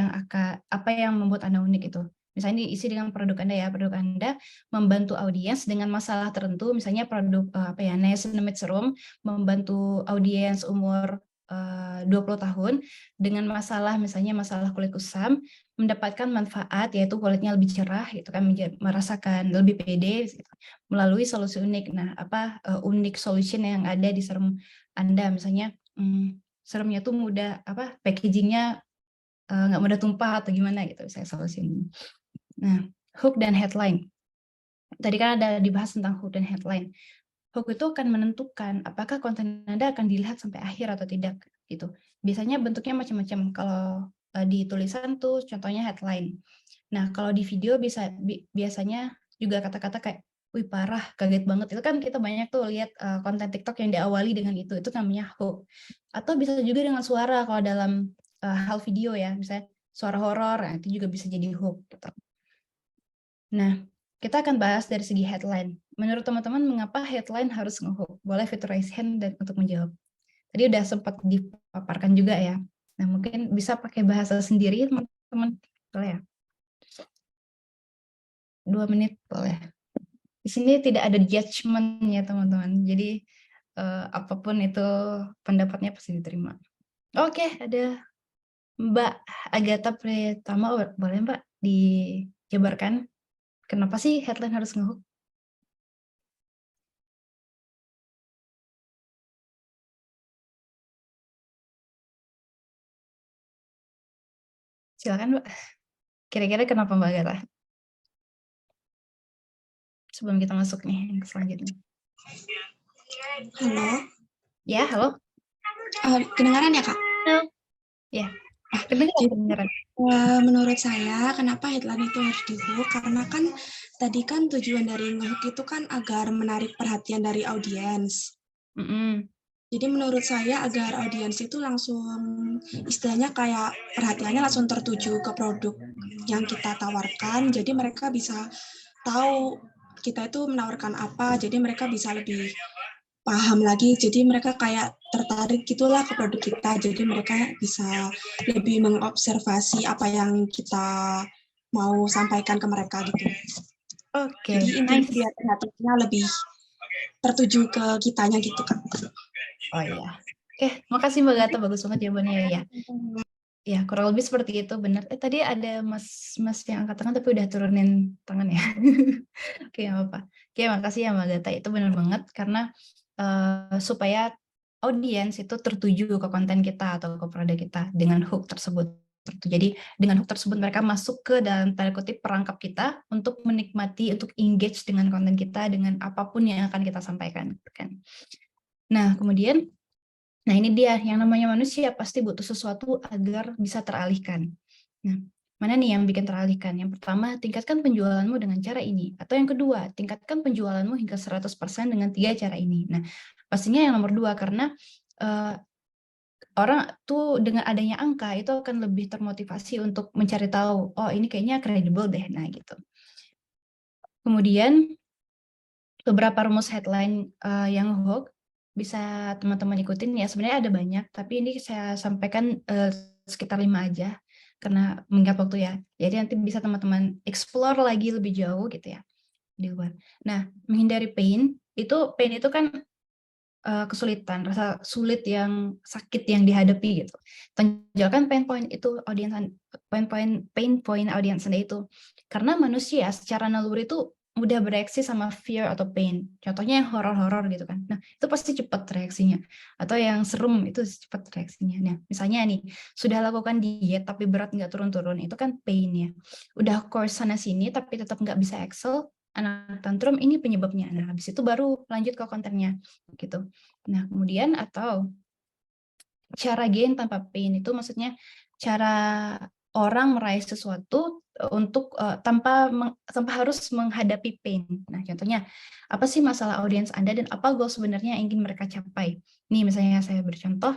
yang membuat Anda unik itu. Misalnya diisi dengan produk Anda ya, produk Anda membantu audiens dengan masalah tertentu, misalnya produk niacinamide serum membantu audiens umur 20 tahun dengan misalnya masalah kulit kusam, mendapatkan manfaat yaitu kulitnya lebih cerah gitu kan, merasakan lebih pede gitu, melalui solusi unik. Nah, unik solution yang ada di serum Anda misalnya serumnya tuh mudah packagingnya nggak mudah tumpah atau gimana gitu saya solusi ini. Nah, hook dan headline. Tadi kan ada dibahas tentang hook dan headline. Hook itu akan menentukan apakah konten Anda akan dilihat sampai akhir atau tidak. gitu. Biasanya bentuknya macam-macam. Kalau di tulisan tuh contohnya headline. Nah, kalau di video biasanya juga kata-kata kayak, wih parah, kaget banget. Itu kan kita banyak tuh lihat konten TikTok yang diawali dengan itu namanya hook. Atau bisa juga dengan suara kalau dalam hal video ya, misalnya suara horor, nah, itu juga bisa jadi hook. Gitu. Nah, kita akan bahas dari segi headline. Menurut teman-teman, mengapa headline harus nge-hook? Boleh fitur raise hand dan untuk menjawab. Tadi udah sempat dipaparkan juga ya. Nah, mungkin bisa pakai bahasa sendiri, teman-teman. Boleh ya? 2 menit boleh. Di sini tidak ada judgement ya, teman-teman. Jadi, apapun itu pendapatnya pasti diterima. Oke, ada Mbak Agatha Pratama, boleh Mbak dijabarkan kenapa sih headline harus nge-hook? Silakan Mbak. Kira-kira kenapa Mbak Agatha? Sebelum kita masuk nih yang selanjutnya. Halo, Ya, halo. kedengaran ya Kak? Ya, kedengaran. Menurut saya, kenapa headline itu harus di-hook? Karena kan tadi kan tujuan dari nge-hook itu kan agar menarik perhatian dari audiens. Jadi menurut saya agar audiens itu langsung istilahnya kayak perhatiannya langsung tertuju ke produk yang kita tawarkan. Jadi mereka bisa tahu kita itu menawarkan apa. Jadi mereka bisa lebih paham lagi. Jadi mereka kayak tertarik gitulah ke produk kita. Jadi mereka bisa lebih mengobservasi apa yang kita mau sampaikan ke mereka gitu. Oke, Jadi intinya biar perhatiannya lebih tertuju ke kitanya gitu kan. Oh iya. Oke, makasih Mbak Gata, bagus banget jawabannya ya. Ya, kurang lebih seperti itu, benar. Tadi ada Mas yang angkat tangan tapi udah turunin tangan ya. Oke, nggak apa-apa. Oke, makasih ya Mbak Gata. Itu benar banget karena supaya audiens itu tertuju ke konten kita atau ke produk kita dengan hook tersebut. Jadi dengan hook tersebut mereka masuk ke dalam tanda kutip perangkap kita untuk menikmati, untuk engage dengan konten kita dengan apapun yang akan kita sampaikan. Kan. Nah, kemudian, ini dia yang namanya manusia pasti butuh sesuatu agar bisa teralihkan. Nah, mana nih yang bikin teralihkan? Yang pertama, tingkatkan penjualanmu dengan cara ini. Atau yang kedua, tingkatkan penjualanmu hingga 100% dengan 3 cara ini. Nah, pastinya yang nomor 2, karena orang tuh dengan adanya angka itu akan lebih termotivasi untuk mencari tahu, oh ini kayaknya kredibel deh, nah gitu. Kemudian, beberapa rumus headline yang hook, bisa teman-teman ikutin ya, sebenarnya ada banyak, tapi ini saya sampaikan sekitar 5 aja, karena mengingat waktu ya. Jadi nanti bisa teman-teman explore lagi lebih jauh gitu ya, di luar. Nah, menghindari pain itu kan kesulitan, rasa sulit yang sakit yang dihadapi gitu. Tonjolkan pain point itu pain point audiens Anda itu. Karena manusia secara naluri itu mudah bereaksi sama fear atau pain. Contohnya yang horor-horor gitu kan. Nah, itu pasti cepat reaksinya. Atau yang serem itu cepat reaksinya. Nah, misalnya nih, sudah lakukan diet tapi berat nggak turun-turun, itu kan pain ya. Udah course sana-sini tapi tetap nggak bisa excel, anak tantrum, ini penyebabnya. Nah, habis itu baru lanjut ke kontennya gitu. Nah, kemudian atau cara gain tanpa pain itu maksudnya cara orang meraih sesuatu untuk tanpa harus menghadapi pain. Nah, contohnya apa sih masalah audiens Anda dan apa goal sebenarnya yang ingin mereka capai? Nih, misalnya saya bercontoh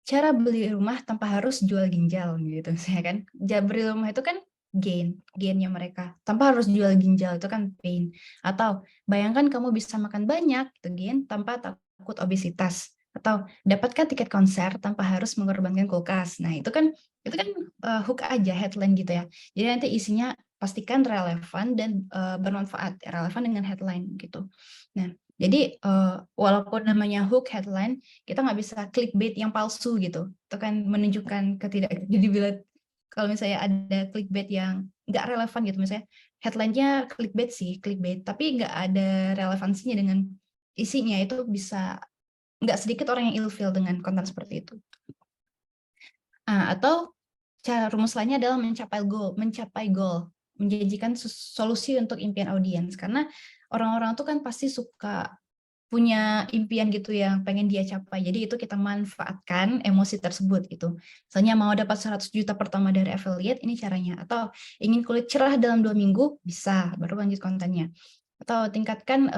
cara beli rumah tanpa harus jual ginjal gitu, saya kan. Beli rumah itu kan gainnya mereka. Tanpa harus jual ginjal itu kan pain. Atau bayangkan kamu bisa makan banyak itu gain tanpa takut obesitas. Atau dapatkan tiket konser tanpa harus mengorbankan kulkas. Nah, itu kan hook aja headline gitu ya. Jadi nanti isinya pastikan relevan dan bermanfaat, relevan dengan headline gitu. Nah, jadi walaupun namanya hook headline, kita nggak bisa clickbait yang palsu gitu. Itu kan menunjukkan ketidakkredibilan. Kalau misalnya ada clickbait yang nggak relevan gitu, misalnya headline-nya clickbait, tapi nggak ada relevansinya dengan isinya, itu bisa nggak sedikit orang yang ilfeel dengan konten seperti itu. Atau cara rumus lainnya adalah mencapai goal, menjanjikan solusi untuk impian audiens. Karena orang-orang tuh kan pasti suka punya impian gitu yang pengen dia capai. Jadi itu kita manfaatkan emosi tersebut gitu. Misalnya mau dapat 100 juta pertama dari affiliate, ini caranya. Atau ingin kulit cerah dalam 2 minggu, bisa, baru lanjut kontennya. Atau tingkatkan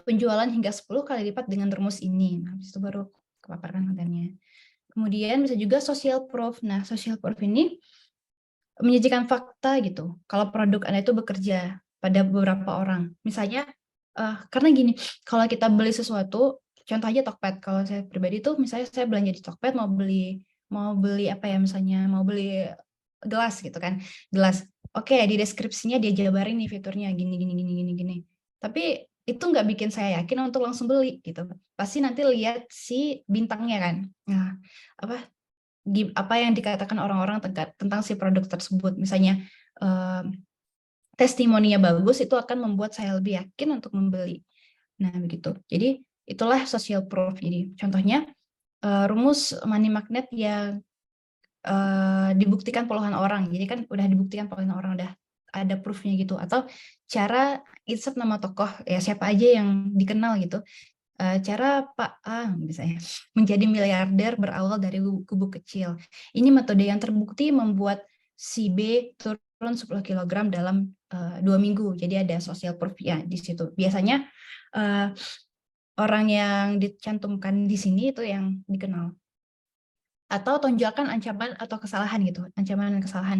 penjualan hingga 10 kali lipat dengan rumus ini. Nah, habis itu baru kepaparkan kontennya. Kemudian bisa juga social proof. Nah, social proof ini menyajikan fakta gitu. Kalau produk Anda itu bekerja pada beberapa orang. Misalnya, karena gini, kalau kita beli sesuatu, contoh aja Tokped. Kalau saya pribadi tuh, misalnya saya belanja di Tokped mau beli apa ya, misalnya mau beli gelas gitu kan, gelas. Oke, di deskripsinya dia jabarin nih fiturnya gini gini gini gini gini. Tapi itu nggak bikin saya yakin untuk langsung beli gitu. Pasti nanti lihat si bintangnya kan. Nah, apa yang dikatakan orang-orang tentang si produk tersebut. Misalnya testimoninya bagus, itu akan membuat saya lebih yakin untuk membeli. Nah, begitu. Jadi itulah social proof. Jadi contohnya rumus money magnet yang dibuktikan puluhan orang. Jadi kan udah dibuktikan puluhan orang, udah ada proofnya gitu. Atau cara insert nama tokoh, ya siapa aja yang dikenal gitu. Cara Pak A misalnya menjadi miliarder berawal dari gubuk kecil. Ini metode yang terbukti membuat si B turun 10 kg dalam 2 minggu. Jadi ada social proof ya di situ. Biasanya orang yang dicantumkan di sini itu yang dikenal. Atau tonjolkan ancaman atau kesalahan gitu, ancaman dan kesalahan.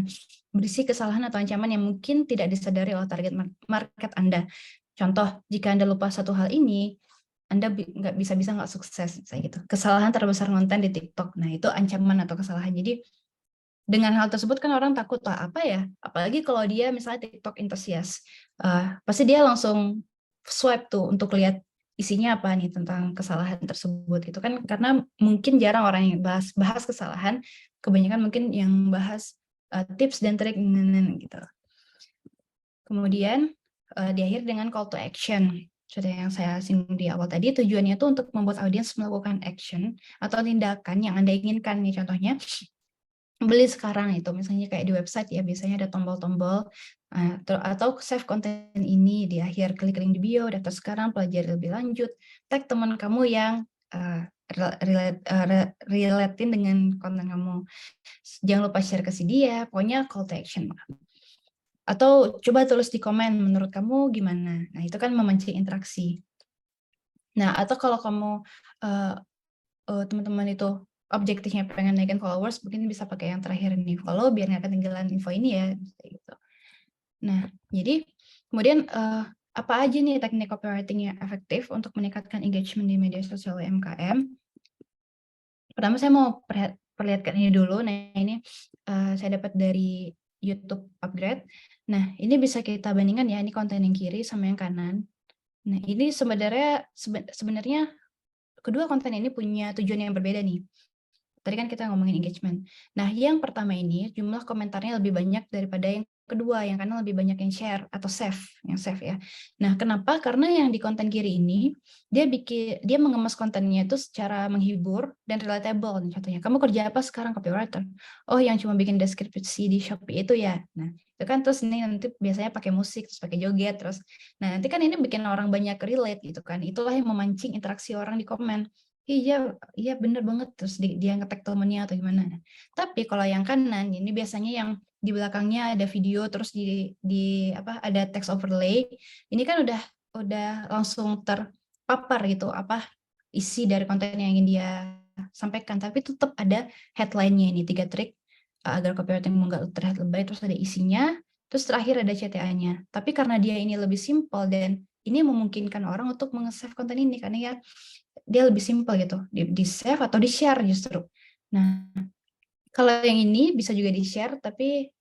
Berisi kesalahan atau ancaman yang mungkin tidak disadari oleh target market Anda. Contoh, jika Anda lupa satu hal ini, Anda nggak bisa nggak sukses, misalnya gitu. Kesalahan terbesar konten di TikTok. Nah, itu ancaman atau kesalahan. Jadi, dengan hal tersebut kan orang takut lah, apa ya? Apalagi kalau dia misalnya TikTok enthusiast. Pasti dia langsung swipe tuh untuk lihat isinya apa nih tentang kesalahan tersebut gitu kan, karena mungkin jarang orang yang bahas kesalahan, kebanyakan mungkin yang bahas tips dan trik gitu. Kemudian diakhiri dengan call to action. Seperti yang saya singgung di awal tadi, tujuannya itu untuk membuat audiens melakukan action atau tindakan yang Anda inginkan nih, contohnya beli sekarang itu, misalnya kayak di website ya, biasanya ada tombol-tombol, atau save konten ini di akhir, klik link di bio, daftar sekarang, pelajari lebih lanjut, tag teman kamu yang relatein dengan konten kamu. Jangan lupa share ke si dia, pokoknya call to action. Atau coba tulis di komen, menurut kamu gimana? Nah, itu kan memancing interaksi. Nah, atau kalau kamu teman-teman itu objektifnya pengen naikin followers, mungkin bisa pakai yang terakhir nih, follow biar nggak ketinggalan info ini ya, gitu. Nah, jadi kemudian apa aja nih teknik copywriting yang efektif untuk meningkatkan engagement di media sosial UMKM? Pertama saya mau perlihatkan ini dulu. Nah, ini saya dapat dari YouTube Upgrade. Nah, ini bisa kita bandingkan ya, ini konten yang kiri sama yang kanan. Nah, ini sebenarnya kedua konten ini punya tujuan yang berbeda nih. Tadi kan kita ngomongin engagement. Nah, yang pertama ini jumlah komentarnya lebih banyak daripada yang kedua, yang kanan lebih banyak yang share atau save ya. Nah, kenapa? Karena yang di konten kiri ini dia mengemas kontennya itu secara menghibur dan relatable. Contohnya, kamu kerja apa sekarang? Copywriter. Oh, yang cuma bikin deskripsi di Shopee itu ya. Nah, itu kan terus ini nanti biasanya pakai musik, terus pakai joget, terus. Nah, nanti kan ini bikin orang banyak relate gitu kan. Itulah yang memancing interaksi orang di komen. Iya bener banget, terus dia nge-tag temennya atau gimana. Tapi kalau yang kanan ini biasanya yang di belakangnya ada video, terus di apa ada text overlay. Ini kan udah langsung terpapar gitu apa isi dari konten yang ingin dia sampaikan, tapi tetap ada headline-nya ini 3 trik agar copywriting nggak terlihat lebay, terus ada isinya, terus terakhir ada CTA-nya. Tapi karena dia ini lebih simpel dan ini memungkinkan orang untuk menge-save konten ini karena ya dia lebih simpel gitu, di save atau di share justru. Nah, kalau yang ini bisa juga di share, tapi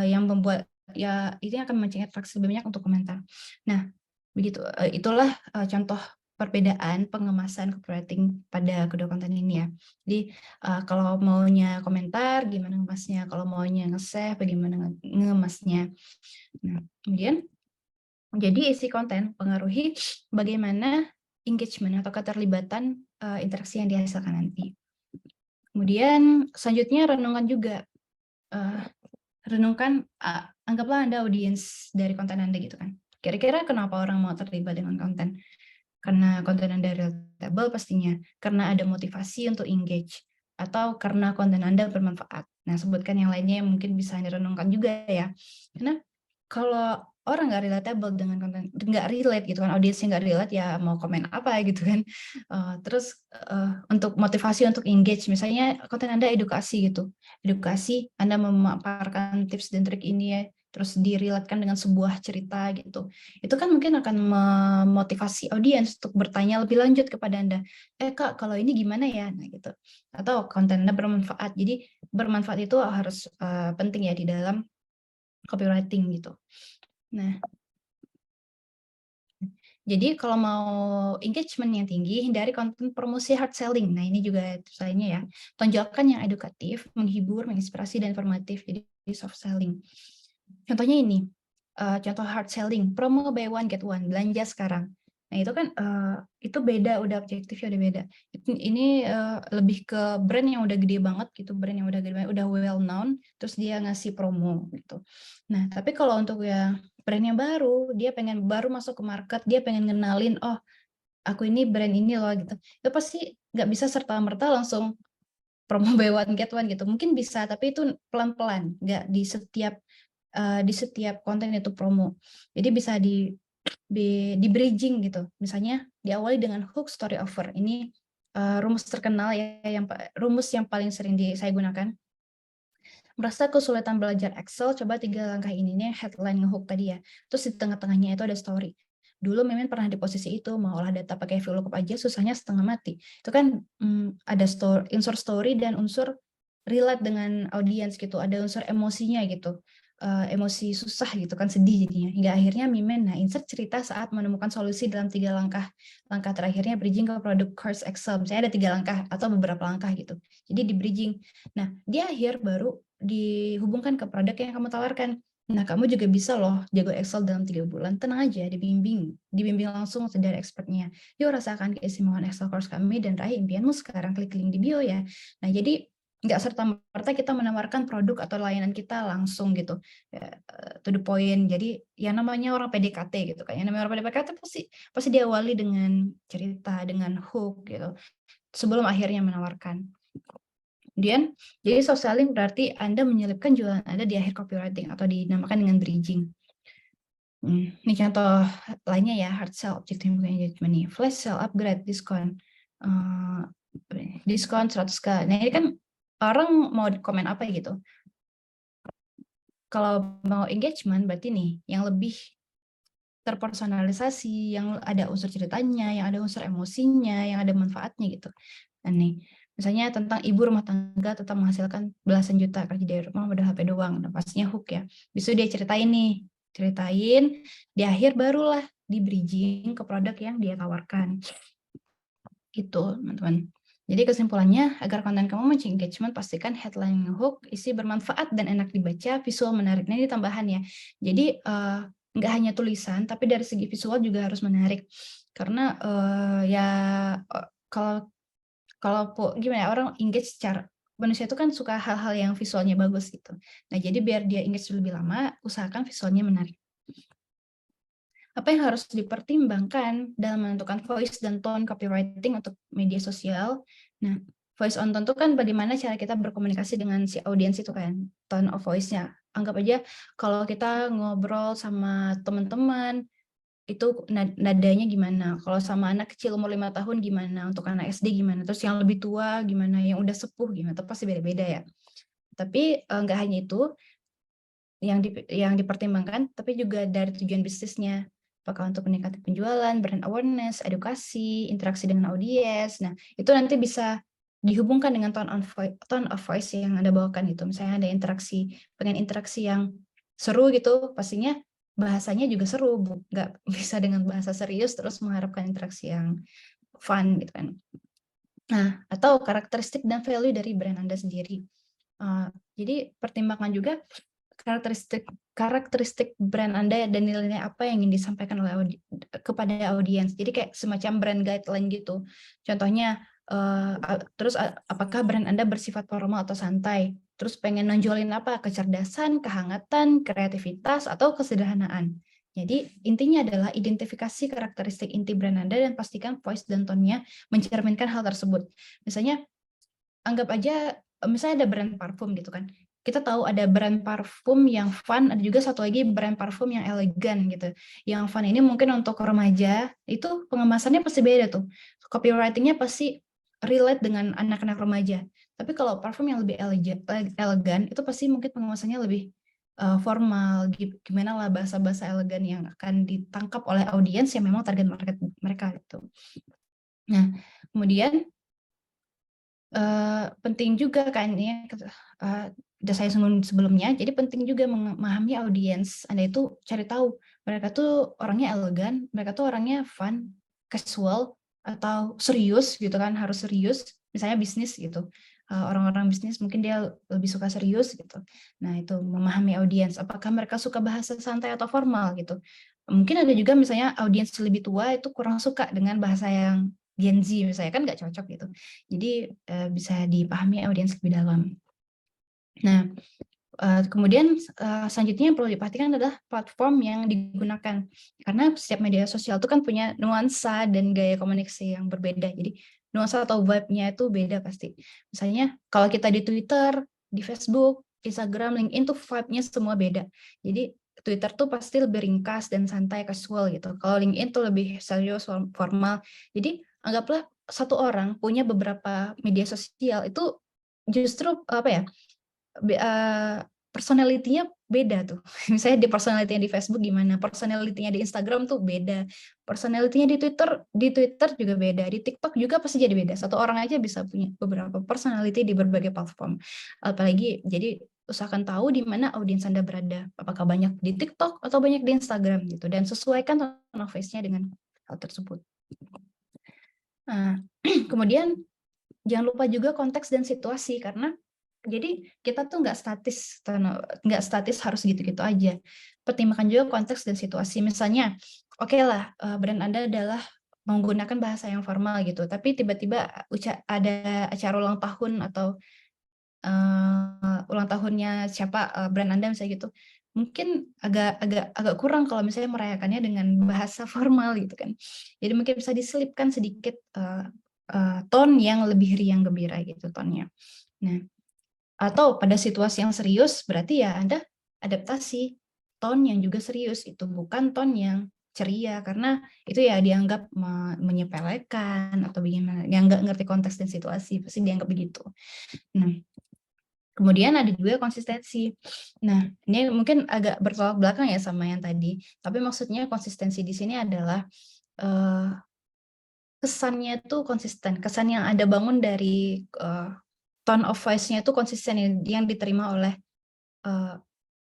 yang membuat ya itu akan memancing interaksi lebih banyak untuk komentar. Nah, begitu. Itulah contoh perbedaan pengemasan copywriting pada kedua konten ini ya. Jadi kalau maunya komentar, gimana ngemasnya? Kalau maunya nge-save, bagaimana ngemasnya? Nah, kemudian jadi isi konten pengaruhi bagaimana engagement atau keterlibatan interaksi yang dihasilkan nanti. Kemudian selanjutnya renungkan juga. Renungkan, anggaplah Anda audiens dari konten Anda gitu kan. Kira-kira kenapa orang mau terlibat dengan konten? Karena konten Anda relatable pastinya, karena ada motivasi untuk engage, atau karena konten Anda bermanfaat. Nah, sebutkan yang lainnya yang mungkin bisa direnungkan juga ya. Karena kalau orang nggak relatable dengan konten, nggak relate gitu kan, audiensnya nggak relate, ya mau komen apa gitu kan. Terus untuk motivasi untuk engage, misalnya konten Anda edukasi gitu. Edukasi, Anda memaparkan tips dan trik ini ya, terus dirilatkan dengan sebuah cerita gitu. Itu kan mungkin akan memotivasi audiens untuk bertanya lebih lanjut kepada Anda. Kak, kalau ini gimana ya? Nah gitu. Atau konten Anda bermanfaat. Jadi bermanfaat itu harus penting ya di dalam copywriting gitu. Nah, jadi kalau mau engagement yang tinggi, hindari konten promosi hard selling. Nah, ini juga tips lainnya ya. Tonjolkan yang edukatif, menghibur, menginspirasi, dan informatif. Jadi soft selling. Contohnya ini, contoh hard selling, promo buy one get one, belanja sekarang. Nah itu kan itu beda, udah objektifnya udah beda. Ini lebih ke brand yang udah gede banget gitu, brand yang udah gede banget, udah well known, terus dia ngasih promo gitu. Nah tapi kalau untuk yang brand yang baru, dia pengen baru masuk ke market, dia pengen ngenalin, oh aku ini brand ini loh gitu. Itu pasti nggak bisa serta-merta langsung promo buy one get one gitu. Mungkin bisa, tapi itu pelan-pelan, nggak di setiap konten itu promo. Jadi bisa di bridging gitu. Misalnya diawali dengan hook story offer. Ini rumus terkenal ya, rumus yang paling sering saya gunakan. Merasa kesulitan belajar Excel, coba 3 langkah ini nih headline ngehook tadi ya. Terus di tengah-tengahnya itu ada story. Dulu Mimin pernah di posisi itu, mau olah data pakai VLOOKUP aja susahnya setengah mati. Itu kan ada unsur story dan unsur relate dengan audiens gitu, ada unsur emosinya gitu. Emosi susah gitu kan, sedih jadinya. Hingga akhirnya Mimin insert cerita saat menemukan solusi dalam 3 langkah. Langkah terakhirnya bridging ke produk course Excel. Misalnya ada 3 langkah atau beberapa langkah gitu. Jadi di bridging. Nah, di akhir baru dihubungkan ke produk yang kamu tawarkan. Nah, kamu juga bisa loh jago Excel dalam 3 bulan. Tenang aja, dibimbing langsung dari expertnya. Yuk rasakan keistimewaan Excel course kami dan raih impianmu sekarang. Klik link di bio ya. Nah, jadi nggak serta-merta kita menawarkan produk atau layanan kita langsung gitu, to the point. Jadi yang namanya orang PDKT gitu kan, yang namanya orang PDKT pasti diawali dengan cerita, dengan hook gitu, sebelum akhirnya menawarkan. Kemudian, jadi soft selling berarti Anda menyelipkan jualan Anda di akhir copywriting atau dinamakan dengan bridging. Ini contoh lainnya ya, hard sell, objective engagement nih, flash sale, upgrade, diskon, diskon 100K. Nah ini kan orang mau komen apa gitu. Kalau mau engagement berarti nih yang lebih terpersonalisasi, yang ada unsur ceritanya, yang ada unsur emosinya, yang ada manfaatnya gitu. Nah nih, misalnya tentang ibu rumah tangga tetap menghasilkan belasan juta kerja dari rumah modal HP doang. Nah pastinya hook ya. Bisa dia ceritain, di akhir barulah di bridging ke produk yang dia tawarkan. Gitu, teman-teman. Jadi kesimpulannya, agar konten kamu mencari engagement, pastikan headline hook, isi bermanfaat dan enak dibaca, visual menarik. Nah, ini tambahan ya. Jadi nggak hanya tulisan, tapi dari segi visual juga harus menarik. Karena kalau gimana ya, orang engage secara manusia itu kan suka hal-hal yang visualnya bagus gitu. Nah, jadi biar dia engage lebih lama, usahakan visualnya menarik. Apa yang harus dipertimbangkan dalam menentukan voice dan tone copywriting untuk media sosial? Nah, voice on tone itu kan bagaimana cara kita berkomunikasi dengan si audiens itu kan, tone of voice-nya. Anggap aja kalau kita ngobrol sama teman-teman, itu nadanya gimana, kalau sama anak kecil umur 5 tahun gimana, untuk anak SD gimana, terus yang lebih tua gimana, yang udah sepuh gimana, itu pasti beda-beda ya. Tapi nggak hanya itu yang dipertimbangkan, tapi juga dari tujuan bisnisnya. Apakah untuk meningkatkan penjualan, brand awareness, edukasi, interaksi dengan audiens. Nah, itu nanti bisa dihubungkan dengan tone of voice yang Anda bawakan gitu. Misalnya ada pengen interaksi yang seru gitu, pastinya bahasanya juga seru, nggak bisa dengan bahasa serius terus mengharapkan interaksi yang fun gitu kan. Nah, atau karakteristik dan value dari brand Anda sendiri. Jadi pertimbangkan juga karakteristik brand Anda dan nilai-nilai apa yang ingin disampaikan oleh kepada audiens. Jadi kayak semacam brand guideline gitu. Contohnya, terus apakah brand Anda bersifat formal atau santai? Terus pengen nonjolin apa? Kecerdasan, kehangatan, kreativitas, atau kesederhanaan. Jadi intinya adalah identifikasi karakteristik inti brand Anda dan pastikan voice dan tone-nya mencerminkan hal tersebut. Misalnya anggap aja misalnya ada brand parfum gitu kan. Kita tahu ada brand parfum yang fun, ada juga satu lagi brand parfum yang elegan gitu. Yang fun ini mungkin untuk remaja, itu pengemasannya pasti beda tuh. Copywriting-nya pasti relate dengan anak-anak remaja. Tapi kalau parfum yang lebih elegan, itu pasti mungkin pengemasannya lebih formal, gimana lah bahasa-bahasa elegan yang akan ditangkap oleh audiens yang memang target market mereka gitu. Nah, kemudian penting juga kan ya, udah saya singgung sebelumnya, jadi penting juga memahami audiens Anda itu, cari tahu mereka tuh orangnya elegan, mereka tuh orangnya fun, casual, atau serius gitu kan, harus serius, misalnya bisnis gitu. Orang-orang bisnis mungkin dia lebih suka serius gitu. Nah, itu memahami audiens, apakah mereka suka bahasa santai atau formal gitu. Mungkin ada juga misalnya audiens lebih tua itu kurang suka dengan bahasa yang Gen Z misalnya, kan nggak cocok gitu. Jadi bisa dipahami audiens lebih dalam. Nah, kemudian selanjutnya yang perlu diperhatikan adalah platform yang digunakan. Karena setiap media sosial itu kan punya nuansa dan gaya komunikasi yang berbeda. Jadi nuansa atau vibe-nya itu beda pasti. Misalnya kalau kita di Twitter, di Facebook, Instagram, LinkedIn tuh vibe-nya semua beda. Jadi Twitter tuh pasti lebih ringkas dan santai, casual gitu. Kalau LinkedIn tuh lebih serius, formal. Jadi anggaplah satu orang punya beberapa media sosial itu justru apa ya? Personality-nya beda tuh. Misalnya di personality-nya di Facebook gimana, personality-nya di Instagram tuh beda, personality-nya di Twitter juga beda, di TikTok juga pasti jadi beda. Satu orang aja bisa punya beberapa personality di berbagai platform. Apalagi jadi usahakan tahu di mana audiens Anda berada, apakah banyak di TikTok atau banyak di Instagram gitu, dan sesuaikan tone of voice-nya dengan hal tersebut. Nah, kemudian jangan lupa juga konteks dan situasi, karena jadi kita tuh nggak statis harus gitu-gitu aja. Pertimbangkan juga konteks dan situasi. Misalnya, oke lah, brand Anda adalah menggunakan bahasa yang formal gitu, tapi tiba-tiba ada acara ulang tahun atau ulang tahunnya siapa, brand Anda misalnya gitu. Mungkin agak kurang kalau misalnya merayakannya dengan bahasa formal gitu kan. Jadi mungkin bisa diselipkan sedikit tone yang lebih riang gembira gitu tone-nya. Nah, atau pada situasi yang serius, berarti ya Anda adaptasi tone yang juga serius, itu bukan tone yang ceria, karena itu ya dianggap menyepelekan atau bagaimana, yang nggak ngerti konteks dan situasi, pasti dianggap begitu. Nah, kemudian ada juga konsistensi. Nah, ini mungkin agak bertolak belakang ya sama yang tadi, tapi maksudnya konsistensi di sini adalah kesannya itu konsisten, kesan yang Anda bangun dari tone of voice-nya itu konsisten yang diterima oleh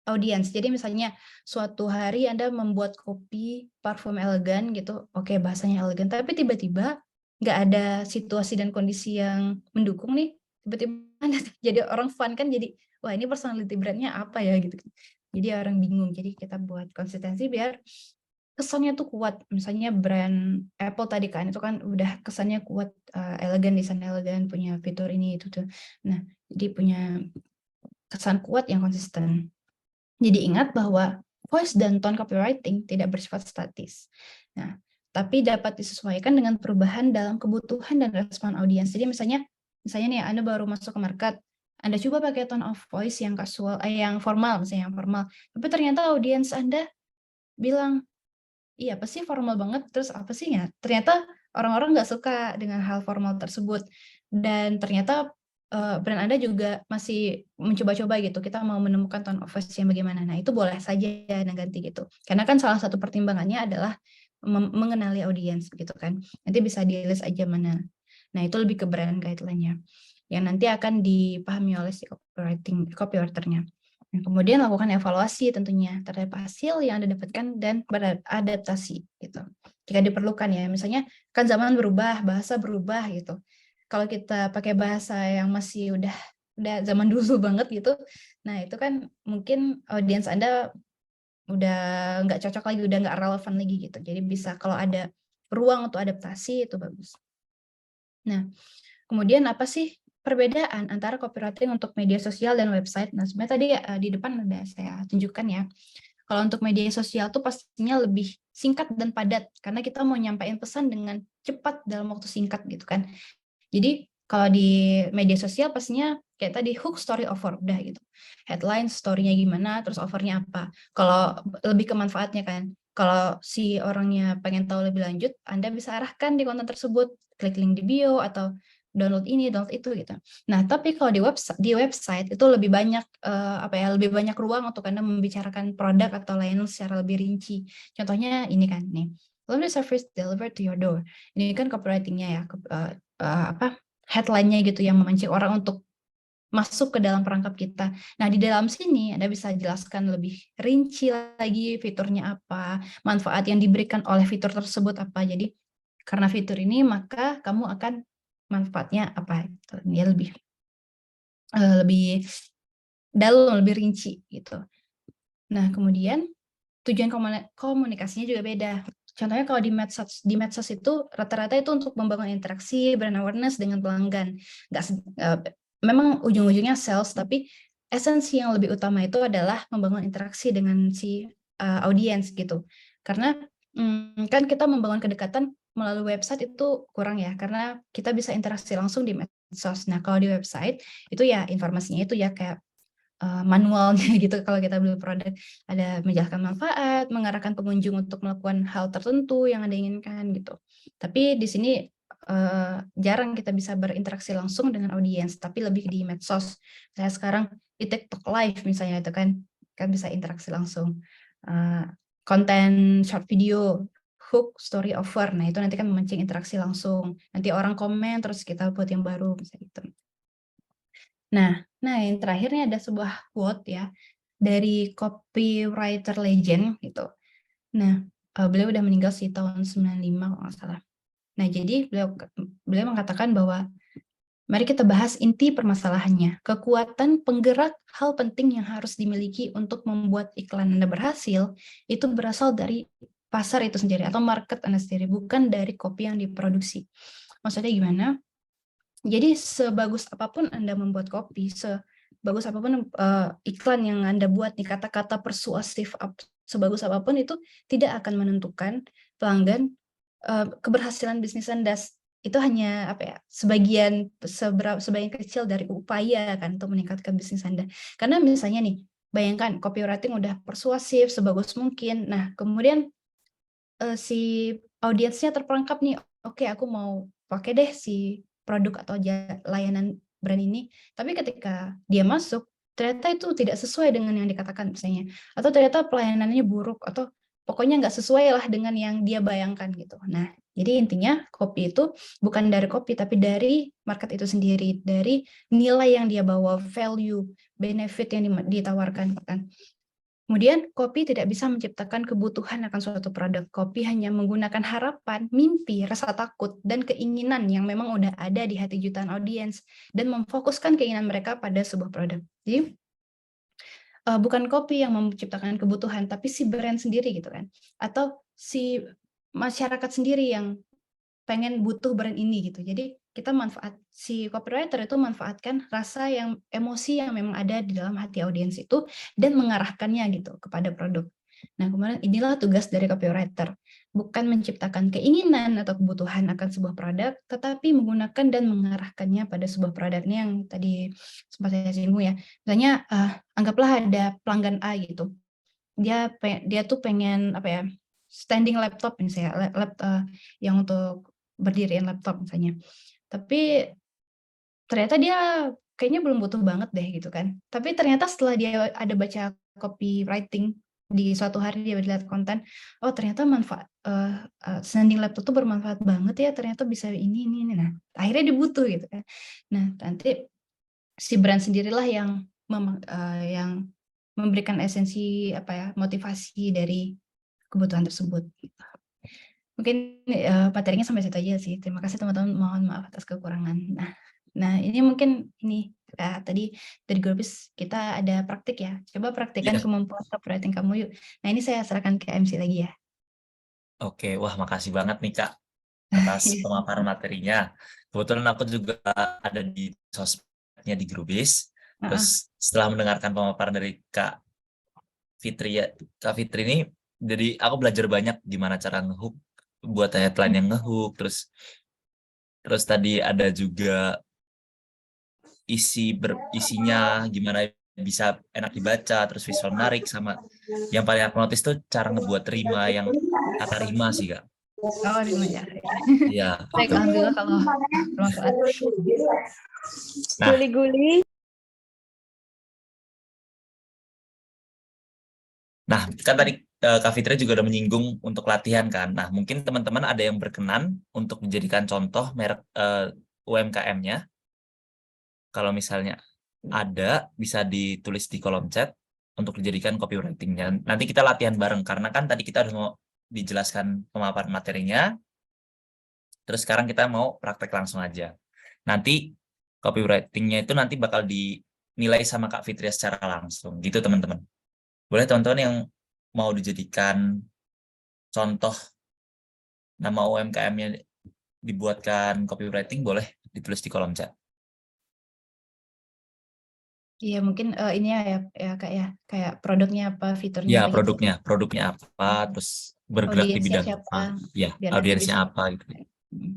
audiens. Jadi misalnya suatu hari Anda membuat kopi parfum elegan gitu, oke bahasanya elegan, tapi tiba-tiba nggak ada situasi dan kondisi yang mendukung nih, tiba-tiba Anda jadi orang fun kan, jadi wah ini personality brand-nya apa ya gitu. Jadi orang bingung. Jadi kita buat konsistensi biar kesannya tuh kuat. Misalnya brand Apple tadi kan, itu kan udah kesannya kuat, elegan, desain elegan, punya fitur ini itu tuh. Nah, jadi punya kesan kuat yang konsisten. Jadi ingat bahwa voice dan tone copywriting tidak bersifat statis. Nah, tapi dapat disesuaikan dengan perubahan dalam kebutuhan dan respon audiens. Jadi misalnya nih Anda baru masuk ke market, Anda coba pakai tone of voice yang casual, yang formal, misalnya yang formal. Tapi ternyata audiens Anda bilang, iya apa sih formal banget, terus apa sih ya? Ternyata orang-orang nggak suka dengan hal formal tersebut. Dan ternyata brand Anda juga masih mencoba-coba gitu, kita mau menemukan tone of voice yang bagaimana. Nah, itu boleh saja Anda ganti gitu. Karena kan salah satu pertimbangannya adalah mengenali audiens gitu kan. Nanti bisa di-list aja mana. Nah, itu lebih ke brand guideline-nya yang nanti akan dipahami oleh si copywriter-nya. Nah, kemudian lakukan evaluasi tentunya terhadap hasil yang Anda dapatkan dan beradaptasi gitu. Jika diperlukan ya, misalnya kan zaman berubah, bahasa berubah gitu. Kalau kita pakai bahasa yang masih udah zaman dulu banget gitu, nah itu kan mungkin audiens Anda udah nggak cocok lagi, udah nggak relevan lagi gitu. Jadi bisa kalau ada ruang untuk adaptasi itu bagus. Nah, kemudian apa sih perbedaan antara copywriting untuk media sosial dan website? Nah, sebenarnya tadi di depan udah saya tunjukkan ya. Kalau untuk media sosial tuh pastinya lebih singkat dan padat, karena kita mau nyampein pesan dengan cepat dalam waktu singkat gitu kan. Jadi kalau di media sosial pastinya kayak tadi hook, story, offer, udah gitu. Headline, story-nya gimana, terus offer-nya apa. Kalau lebih ke manfaatnya kan. Kalau si orangnya pengen tahu lebih lanjut, Anda bisa arahkan di konten tersebut, klik link di bio atau download ini, download itu gitu. Nah, tapi kalau di website itu lebih banyak lebih banyak ruang untuk Anda membicarakan produk atau layanan secara lebih rinci. Contohnya ini kan nih. Laundry service delivered to your door. Ini kan copywriting-nya ya, headline-nya gitu yang memancing orang untuk masuk ke dalam perangkap kita. Nah, di dalam sini Anda bisa jelaskan lebih rinci lagi fiturnya apa, manfaat yang diberikan oleh fitur tersebut apa. Jadi karena fitur ini maka kamu akan manfaatnya apa gitu. Dia lebih dalam, lebih rinci gitu. Nah, kemudian tujuan komunikasinya juga beda. Contohnya kalau di medsos itu rata-rata itu untuk membangun interaksi, brand awareness dengan pelanggan. Memang ujung-ujungnya sales, tapi esensi yang lebih utama itu adalah membangun interaksi dengan si audiens gitu. Karena kan kita membangun kedekatan melalui website itu kurang ya, karena kita bisa interaksi langsung di medsos. Nah, kalau di website itu ya informasinya itu ya kayak manualnya gitu kalau kita beli produk, ada menjelaskan manfaat, mengarahkan pengunjung untuk melakukan hal tertentu yang Anda inginkan gitu. Tapi di sini jarang kita bisa berinteraksi langsung dengan audiens, tapi lebih di medsos. Saya sekarang di TikTok Live misalnya itu kan bisa interaksi langsung. Konten short video, hook, story, offer, nah itu nanti kan memancing interaksi langsung. Nanti orang komen terus kita buat yang baru misalnya gitu. Nah, yang terakhirnya ada sebuah quote ya dari copywriter legend gitu. Nah, beliau udah meninggal sih tahun 95 kalau nggak salah. Nah, jadi beliau mengatakan bahwa mari kita bahas inti permasalahannya. Kekuatan penggerak hal penting yang harus dimiliki untuk membuat iklan Anda berhasil itu berasal dari pasar itu sendiri atau market Anda sendiri, bukan dari copy yang diproduksi. Maksudnya gimana? Jadi sebagus apapun Anda membuat kopi, sebagus apapun iklan yang Anda buat nih, kata-kata persuasif sebagus apapun itu tidak akan menentukan pelanggan, keberhasilan bisnis Anda. Itu hanya sebagian kecil dari upaya kan untuk meningkatkan bisnis Anda. Karena misalnya nih, bayangkan copywriting udah persuasif sebagus mungkin. Nah, kemudian si audiensnya terperangkap nih, oke aku mau pakai deh si produk atau layanan brand ini, tapi ketika dia masuk, ternyata itu tidak sesuai dengan yang dikatakan misalnya, atau ternyata pelayanannya buruk, atau pokoknya nggak sesuai lah dengan yang dia bayangkan gitu. Nah, jadi intinya kopi itu bukan dari kopi, tapi dari market itu sendiri, dari nilai yang dia bawa, value, benefit yang ditawarkan kan. Kemudian, kopi tidak bisa menciptakan kebutuhan akan suatu produk. Kopi hanya menggunakan harapan, mimpi, rasa takut, dan keinginan yang memang udah ada di hati jutaan audiens, dan memfokuskan keinginan mereka pada sebuah produk. Jadi, bukan kopi yang menciptakan kebutuhan, tapi si brand sendiri gitu kan. Atau si masyarakat sendiri yang pengen butuh brand ini gitu. Jadi kita si copywriter itu manfaatkan rasa yang emosi yang memang ada di dalam hati audiens itu dan mengarahkannya gitu kepada produk. Nah, kemudian inilah tugas dari copywriter, bukan menciptakan keinginan atau kebutuhan akan sebuah produk, tetapi menggunakan dan mengarahkannya pada sebuah produk. Ini yang tadi sempat saya singgung ya. Misalnya anggaplah ada pelanggan A gitu. Dia tuh pengen standing laptop misalnya, yang untuk berdiriin laptop misalnya. Tapi ternyata dia kayaknya belum butuh banget deh gitu kan. Tapi ternyata setelah dia ada baca copywriting di suatu hari dia lihat konten, oh ternyata standing laptop tuh bermanfaat banget ya, ternyata bisa ini. Nah, akhirnya dia butuh gitu kan. Nah, nanti si brand sendirilah yang memberikan esensi motivasi dari kebutuhan tersebut gitu. Mungkin materinya sampai situ aja sih. Terima kasih teman-teman, mohon maaf atas kekurangan. Nah ini mungkin tadi dari Growbiz kita ada praktik ya. Coba praktikkan kemampuan copywriting kamu yuk. Nah ini saya serahkan ke MC lagi ya. Oke, wah makasih banget nih Kak atas pemaparan materinya. Kebetulan aku juga ada di sosmednya di Growbiz. Terus setelah mendengarkan pemaparan dari Kak Fitri ya, Kak Fitri ini, jadi aku belajar banyak gimana cara ngehook, buat headline yang ngehook, terus tadi ada juga isinya gimana bisa enak dibaca, terus visual menarik, sama yang paling aku notice tuh cara ngebuat rima yang kata rima sih Kak. Oh, Rima ya. Iya, Baik, gitu. alhamdulillah kalau bermanfaat. Nah, Guli-guli. Nah, kan tadi Kak Fitri juga udah menyinggung untuk latihan kan. Nah, mungkin teman-teman ada yang berkenan untuk menjadikan contoh merek UMKM-nya. Kalau misalnya ada, bisa ditulis di kolom chat untuk dijadikan copywriting-nya. Nanti kita latihan bareng, karena kan tadi kita udah mau dijelaskan pemaparan materinya, terus sekarang kita mau praktek langsung aja. Nanti copywriting-nya itu nanti bakal dinilai sama Kak Fitri secara langsung, gitu teman-teman. Boleh teman-teman yang mau dijadikan contoh nama UMKM-nya dibuatkan copywriting, boleh ditulis di kolom chat. Iya, mungkin ini ya Kak ya, kayak produknya apa, fiturnya Ya, apa gitu. produknya apa, terus bergerak di Audiensnya bidang siapa, apa, ya, biar nanti audiensnya bisa. apa gitu. Mm.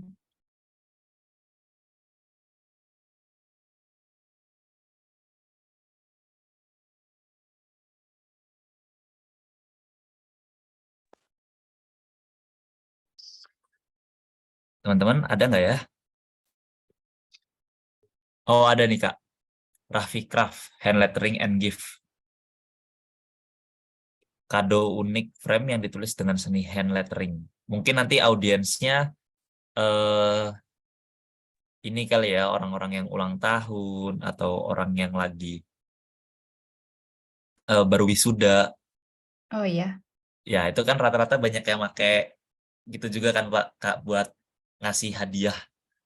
Teman-teman ada nggak ya? Oh, ada nih Kak. Raffi Craft, hand lettering and gift. Kado unik frame yang ditulis dengan seni hand lettering. Mungkin nanti audiensnya eh ini kali ya, orang-orang yang ulang tahun atau orang yang lagi baru wisuda. Oh iya. Ya, itu kan rata-rata banyak yang pakai gitu juga kan Pak, Kak, buat ngasih hadiah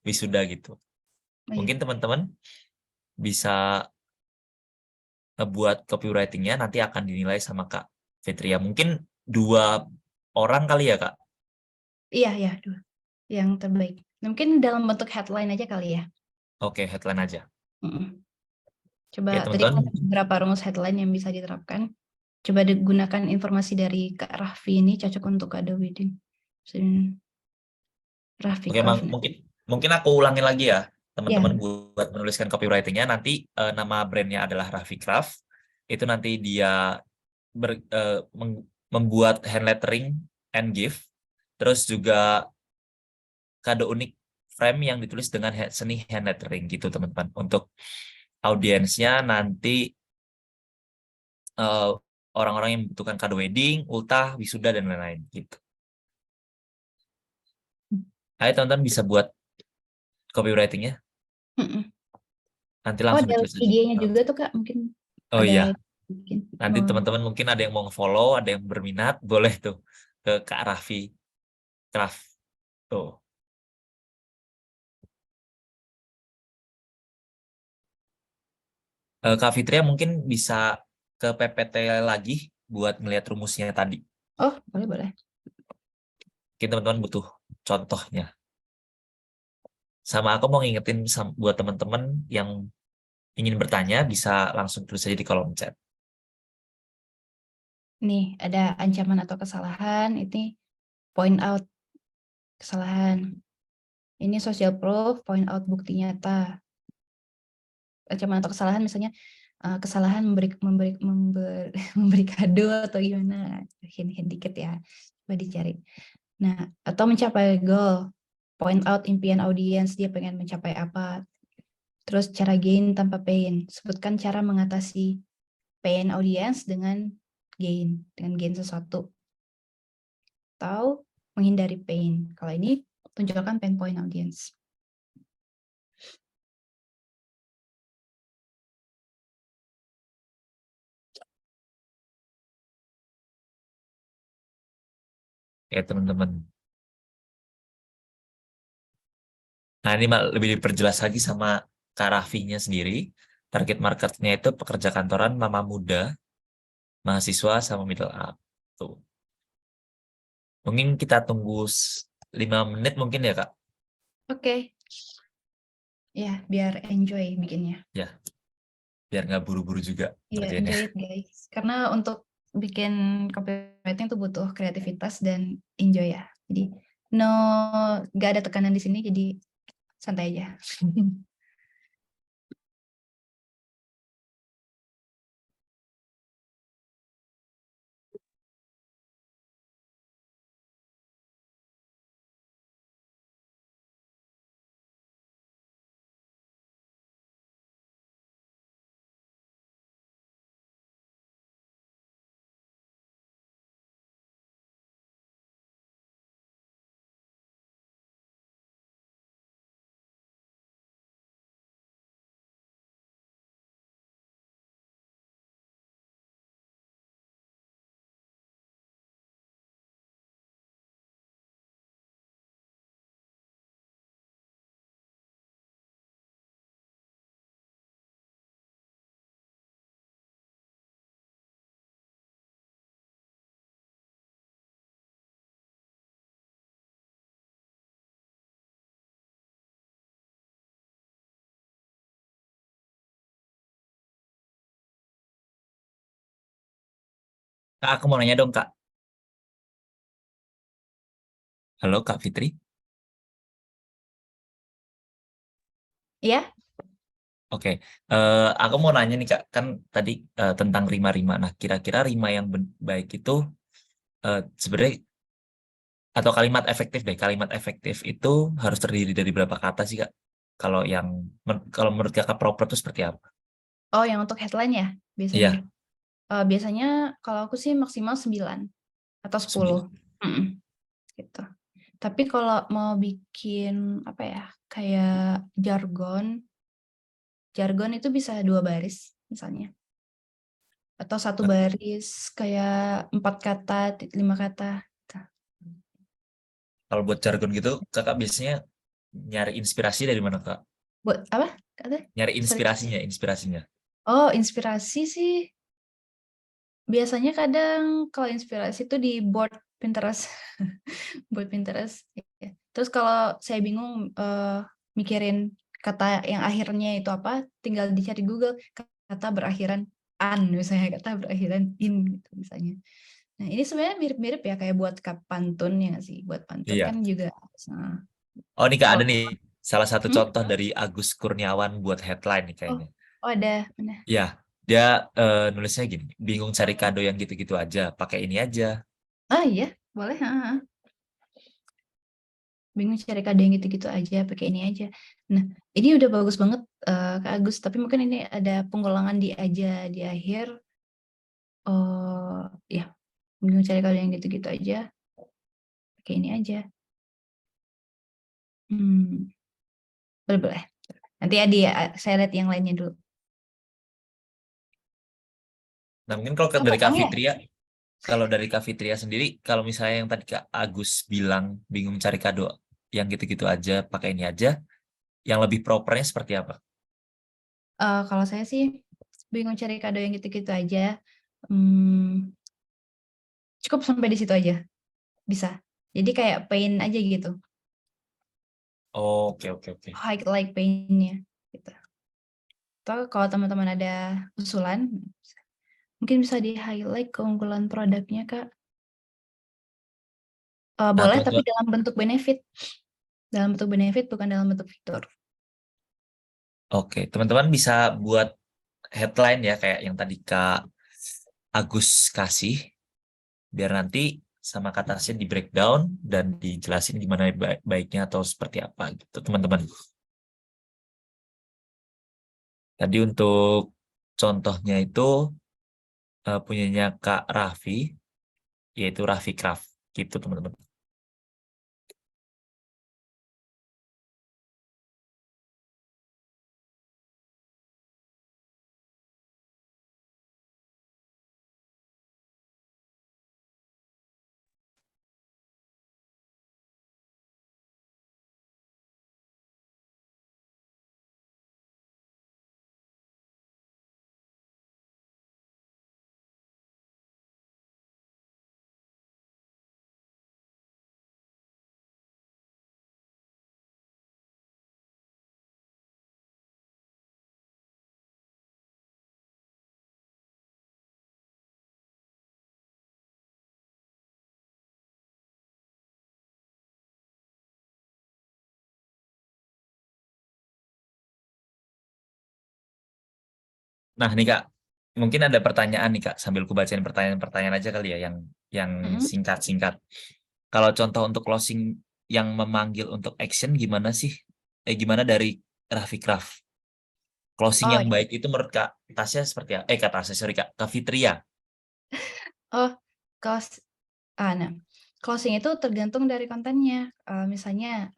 wisuda gitu. Oh, iya. Mungkin teman-teman bisa ngebuat copywriting-nya, nanti akan dinilai sama Kak Fitria. Mungkin 2 orang kali ya, Kak? Iya, ya, dua. Yang terbaik. Mungkin dalam bentuk headline aja kali ya. Oke, headline aja. Mm-mm. Coba Ya, tadi teman-teman. kan ada beberapa rumus headline yang bisa diterapkan. Coba digunakan informasi dari Kak Raffi ini cocok untuk Kak Dawidin. Raffi Oke, Craft. mungkin aku ulangin lagi ya, Ya, teman-teman, buat menuliskan copywriting-nya. Nanti nama brandnya adalah Raffi Craft. Itu nanti dia membuat hand lettering and gift. Terus juga kado unik frame yang ditulis dengan seni hand lettering gitu teman-teman. Untuk audiensnya nanti eh, orang-orang yang membutuhkan kado wedding, ultah, wisuda, dan lain-lain gitu. Ayo teman-teman bisa buat copywriting-nya. mm-mm. Nanti Oh, langsung ada ditulis aja. IG-nya juga tuh Kak, mungkin Oh ada iya, bikin. nanti Oh, teman-teman mungkin ada yang mau nge-follow, ada yang berminat, boleh tuh ke Kak Raffi Craft. Tuh. Kak Fitria mungkin bisa ke PPT lagi buat ngeliat rumusnya tadi. oh, boleh. Mungkin teman-teman butuh contohnya. Sama aku mau ngingetin buat teman-teman yang ingin bertanya, bisa langsung tulis aja di kolom chat. Nih, ada ancaman atau kesalahan, ini point out kesalahan. Ini social proof, point out bukti nyata. Ancaman atau kesalahan misalnya kesalahan memberi kado atau gimana, hint dikit ya, coba dicari. Nah, atau mencapai goal, point out impian audiens, dia pengen mencapai apa. Terus cara gain tanpa pain, sebutkan cara mengatasi pain audiens dengan gain sesuatu. Atau menghindari pain. Kalau ini tunjukkan pain point audience. Ya teman-teman. Nah ini lebih diperjelas lagi sama Kak Raffinya sendiri. Target marketnya itu pekerja kantoran, mama muda, mahasiswa, sama middle up. Tuh. Mungkin kita tunggu 5 menit mungkin ya Kak? Oke. Ya, biar enjoy bikinnya. Ya, biar nggak buru-buru juga Iya, ngerjainnya. enjoy it guys. Karena untuk bikin copywriting tuh butuh kreativitas dan enjoy ya. Jadi nggak ada tekanan di sini, jadi santai aja. Kak, aku mau nanya dong, Kak. Halo, Kak Fitri. Iya, Oke, aku mau nanya nih, Kak. Kan tadi tentang rima-rima. Nah, kira-kira rima yang baik itu sebenarnya atau kalimat efektif deh. Kalimat efektif itu harus terdiri dari berapa kata sih, Kak? Kalau yang kalau menurut Kakak proper itu seperti apa? oh yang untuk headline ya biasanya. Iya, Biasanya kalau aku sih maksimal 9 atau 10. 9. Gitu. Tapi kalau mau bikin apa ya, kayak jargon itu bisa 2 baris misalnya. Atau 1 baris kayak 4 kata, 5 kata. Gitu. Kalau buat jargon gitu, Kakak biasanya nyari inspirasi dari mana, Kak? Buat apa? Kata? Nyari Sorry. inspirasinya. Oh, inspirasi sih biasanya kadang kalau inspirasi itu di board Pinterest. Board Pinterest. Ya. Terus kalau saya bingung mikirin kata yang akhirnya itu apa, tinggal dicari Google kata berakhiran an misalnya, kata berakhiran in gitu misalnya. Nah, ini sebenarnya mirip-mirip ya kayak buat pantun ya nggak sih? Buat pantun kan Iya. juga. Nah, Oh, nih Kak, kalau ada nih salah satu hmm? contoh dari Agus Kurniawan buat headline nih Oh, kayaknya. oh ada mana? Ya, dia nulisnya gini, bingung cari kado yang gitu-gitu aja, pakai ini aja. Ah iya, boleh. Bingung cari kado yang gitu-gitu aja, pakai ini aja. Nah, ini udah bagus banget Kak Agus, tapi mungkin ini ada pengulangan di aja di akhir. Ya, bingung cari kado yang gitu-gitu aja, pakai ini aja. Hmm, boleh boleh. Nanti ya saya lihat yang lainnya dulu. Nah, mungkin kalau Apa dari Kak kamu ya? Fitria, kalau dari Kak Fitria sendiri, kalau misalnya yang tadi Kak Agus bilang bingung cari kado yang gitu-gitu aja, pakai ini aja, yang lebih propernya seperti apa? Kalau saya sih bingung cari kado yang gitu-gitu aja. Hmm, cukup sampai di situ aja, bisa. Jadi kayak pain aja gitu, Oke, oke, oke. highlight painnya gitu. Atau kalau teman-teman ada usulan, mungkin bisa di-highlight keunggulan produknya, Kak. Nah, Boleh, tapi teman-teman, dalam bentuk benefit. Dalam bentuk benefit, bukan dalam bentuk fitur. oke, teman-teman bisa buat headline ya, kayak yang tadi Kak Agus kasih, biar nanti sama Kak Tasya di breakdown dan dijelasin gimana baiknya atau seperti apa gitu, teman-teman. Tadi untuk contohnya itu punyanya Kak Raffi, yaitu Raffi Craft, gitu teman-teman. Nah nih Kak, mungkin ada pertanyaan nih Kak, sambil ku bacain pertanyaan-pertanyaan aja kali ya, yang Mm-mm. singkat-singkat. Kalau contoh untuk closing yang memanggil untuk action gimana sih? Gimana dari Raffi Kraf? Closing Oh, yang baik itu menurut Kak Tasya seperti apa? Kak Tasya, sorry Kak Fitria. oh, close, nah, closing itu tergantung dari kontennya. Misalnya,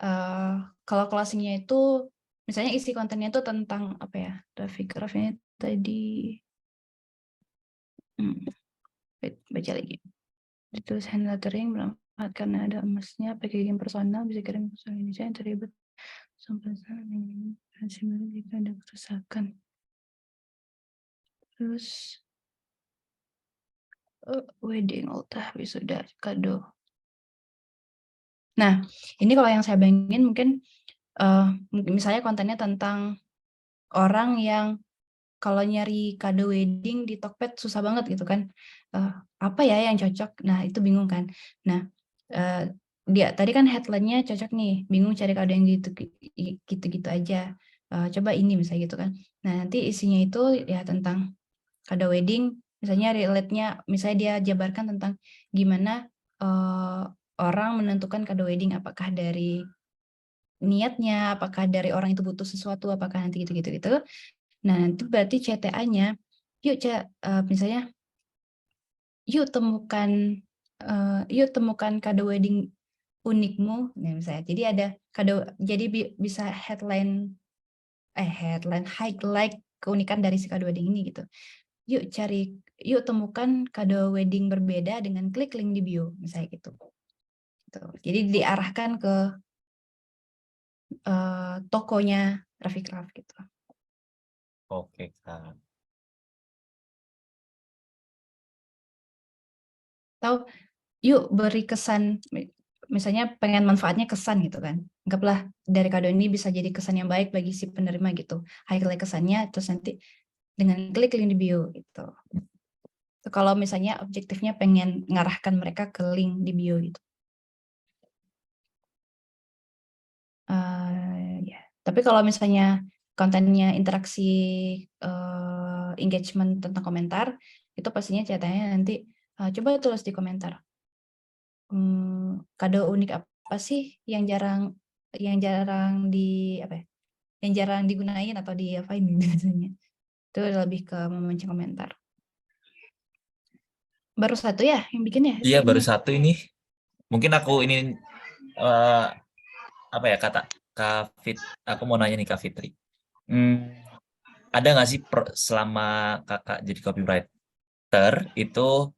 kalau closingnya itu, misalnya isi kontennya itu tentang apa ya? Raffi Kraf ini tadi, baca lagi. Ditulis hand lettering bermanfaat karena ada emasnya, packaging personal, bisa kirim ke seluruh Indonesia yang terlibat sampai jika ada kerusakan. Terus wedding ultah wisuda kado. Nah, ini kalau yang saya bayangin mungkin misalnya kontennya tentang orang yang kalau nyari kado wedding di Tokped susah banget gitu kan. Apa ya yang cocok? Nah, itu bingung kan. Nah, dia tadi kan headline-nya cocok nih, bingung cari kado yang gitu-gitu aja. Coba ini misalnya gitu kan. Nah, nanti isinya itu ya tentang kado wedding, misalnya relate-nya, misalnya dia jabarkan tentang gimana orang menentukan kado wedding, apakah dari niatnya, apakah dari orang itu butuh sesuatu, apakah nanti gitu-gitu gitu. Nah, nanti berarti CTA-nya, misalnya, yuk temukan kado wedding unikmu, nah misalnya. Jadi ada kado, jadi bisa highlight keunikan dari si kado wedding ini gitu. Yuk temukan kado wedding berbeda dengan klik link di bio, misalnya gitu. Jadi diarahkan ke tokonya Raffi Kraf gitu. Oke Kak. Atau yuk beri kesan, misalnya pengen manfaatnya kesan gitu kan. Anggaplah dari kado ini bisa jadi kesan yang baik bagi si penerima gitu. Highlight kesannya, terus nanti dengan klik link di bio gitu. Kalau misalnya objektifnya pengen ngarahkan mereka ke link di bio gitu. Ya. Tapi kalau misalnya kontennya interaksi engagement tentang komentar, itu pastinya ceritanya nanti coba tulis di komentar. Kado unik apa sih yang jarang yang jarang digunain atau diapain biasanya. Itu lebih ke memancing komentar. Baru satu ya yang bikin ya? Iya baru satu ini. Mungkin aku ini apa ya kata Kak Fit, aku mau nanya nih Kak Fitri. Ada nggak sih selama kakak jadi copywriter itu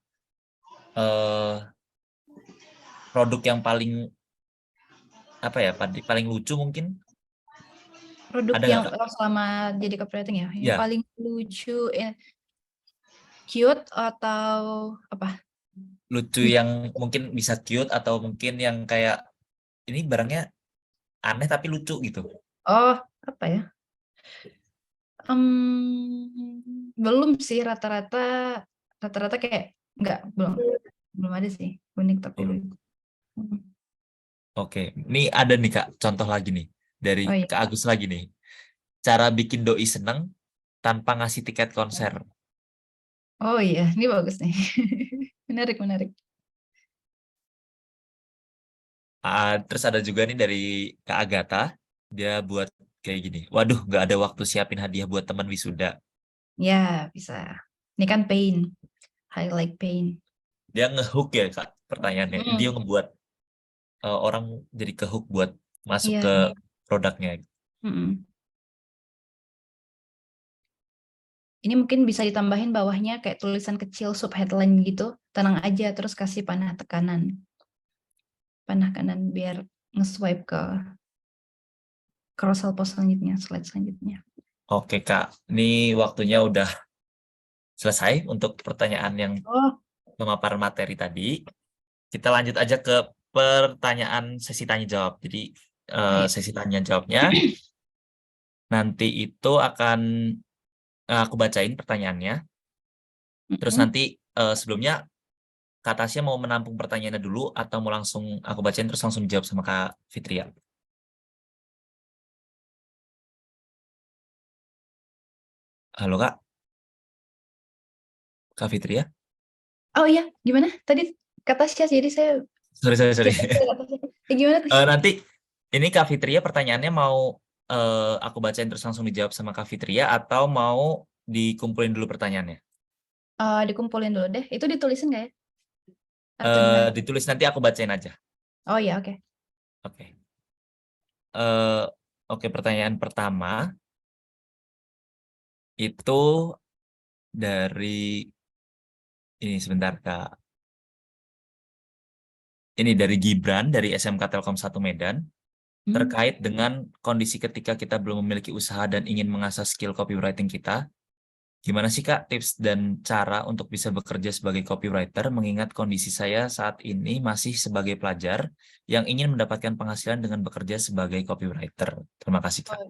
produk yang paling apa ya paling lucu mungkin? Produk Ada yang nggak Kak? selama jadi copywriting ya, yang Ya, paling lucu, cute atau apa? lucu yang mungkin bisa cute atau mungkin yang kayak ini barangnya aneh tapi lucu gitu. Oh, apa ya? Belum sih, rata-rata kayak nggak, belum ada sih unik tapi Belum. lucu. Hmm. Oke, ini ada nih Kak, contoh lagi nih dari Oh iya. Kak Agus lagi nih. Cara bikin doi seneng tanpa ngasih tiket konser. Oh iya, ini bagus nih. Menarik, menarik. Terus ada juga nih dari Kak Agatha, dia buat kayak gini. Waduh, nggak ada waktu siapin hadiah buat teman wisuda. Ya, bisa. Ini kan pain, highlight pain. Dia ngehook ya Kak pertanyaannya. Dia Mm, ngebuat orang jadi kehook buat masuk iya. ke produknya. Mm-mm. Ini mungkin bisa ditambahin bawahnya kayak tulisan kecil subheadline gitu. Tenang aja, terus kasih panah kanan biar nge-swipe ke carousel post selanjutnya, slide selanjutnya. Oke Kak, ini waktunya udah selesai untuk pertanyaan yang Oh, pemaparan materi tadi. Kita lanjut aja ke pertanyaan sesi tanya jawab. Jadi oh iya. sesi tanya jawabnya nanti itu akan aku bacain pertanyaannya. Terus Mm-mm. nanti sebelumnya Kak Tasya mau menampung pertanyaannya dulu atau mau langsung aku bacain terus langsung dijawab sama Kak Fitria. Halo Kak. Kak Fitria? Oh iya, gimana? Tadi kata Tasya, jadi saya Sorry. kata Tasya. Gimana Tasya? Nanti ini Kak Fitria pertanyaannya mau aku bacain terus langsung dijawab sama Kak Fitria atau mau dikumpulin dulu pertanyaannya? Dikumpulin dulu deh. Itu ditulisin nggak ya? Atau gimana? Ditulis nanti aku bacain aja. Oh iya, oke. Oke. Eh, oke, pertanyaan pertama itu dari ini sebentar Kak. Ini dari Gibran dari SMK Telkom 1 Medan terkait dengan kondisi ketika kita belum memiliki usaha dan ingin mengasah skill copywriting kita. Gimana sih Kak tips dan cara untuk bisa bekerja sebagai copywriter mengingat kondisi saya saat ini masih sebagai pelajar yang ingin mendapatkan penghasilan dengan bekerja sebagai copywriter. Terima kasih Kak. Oh,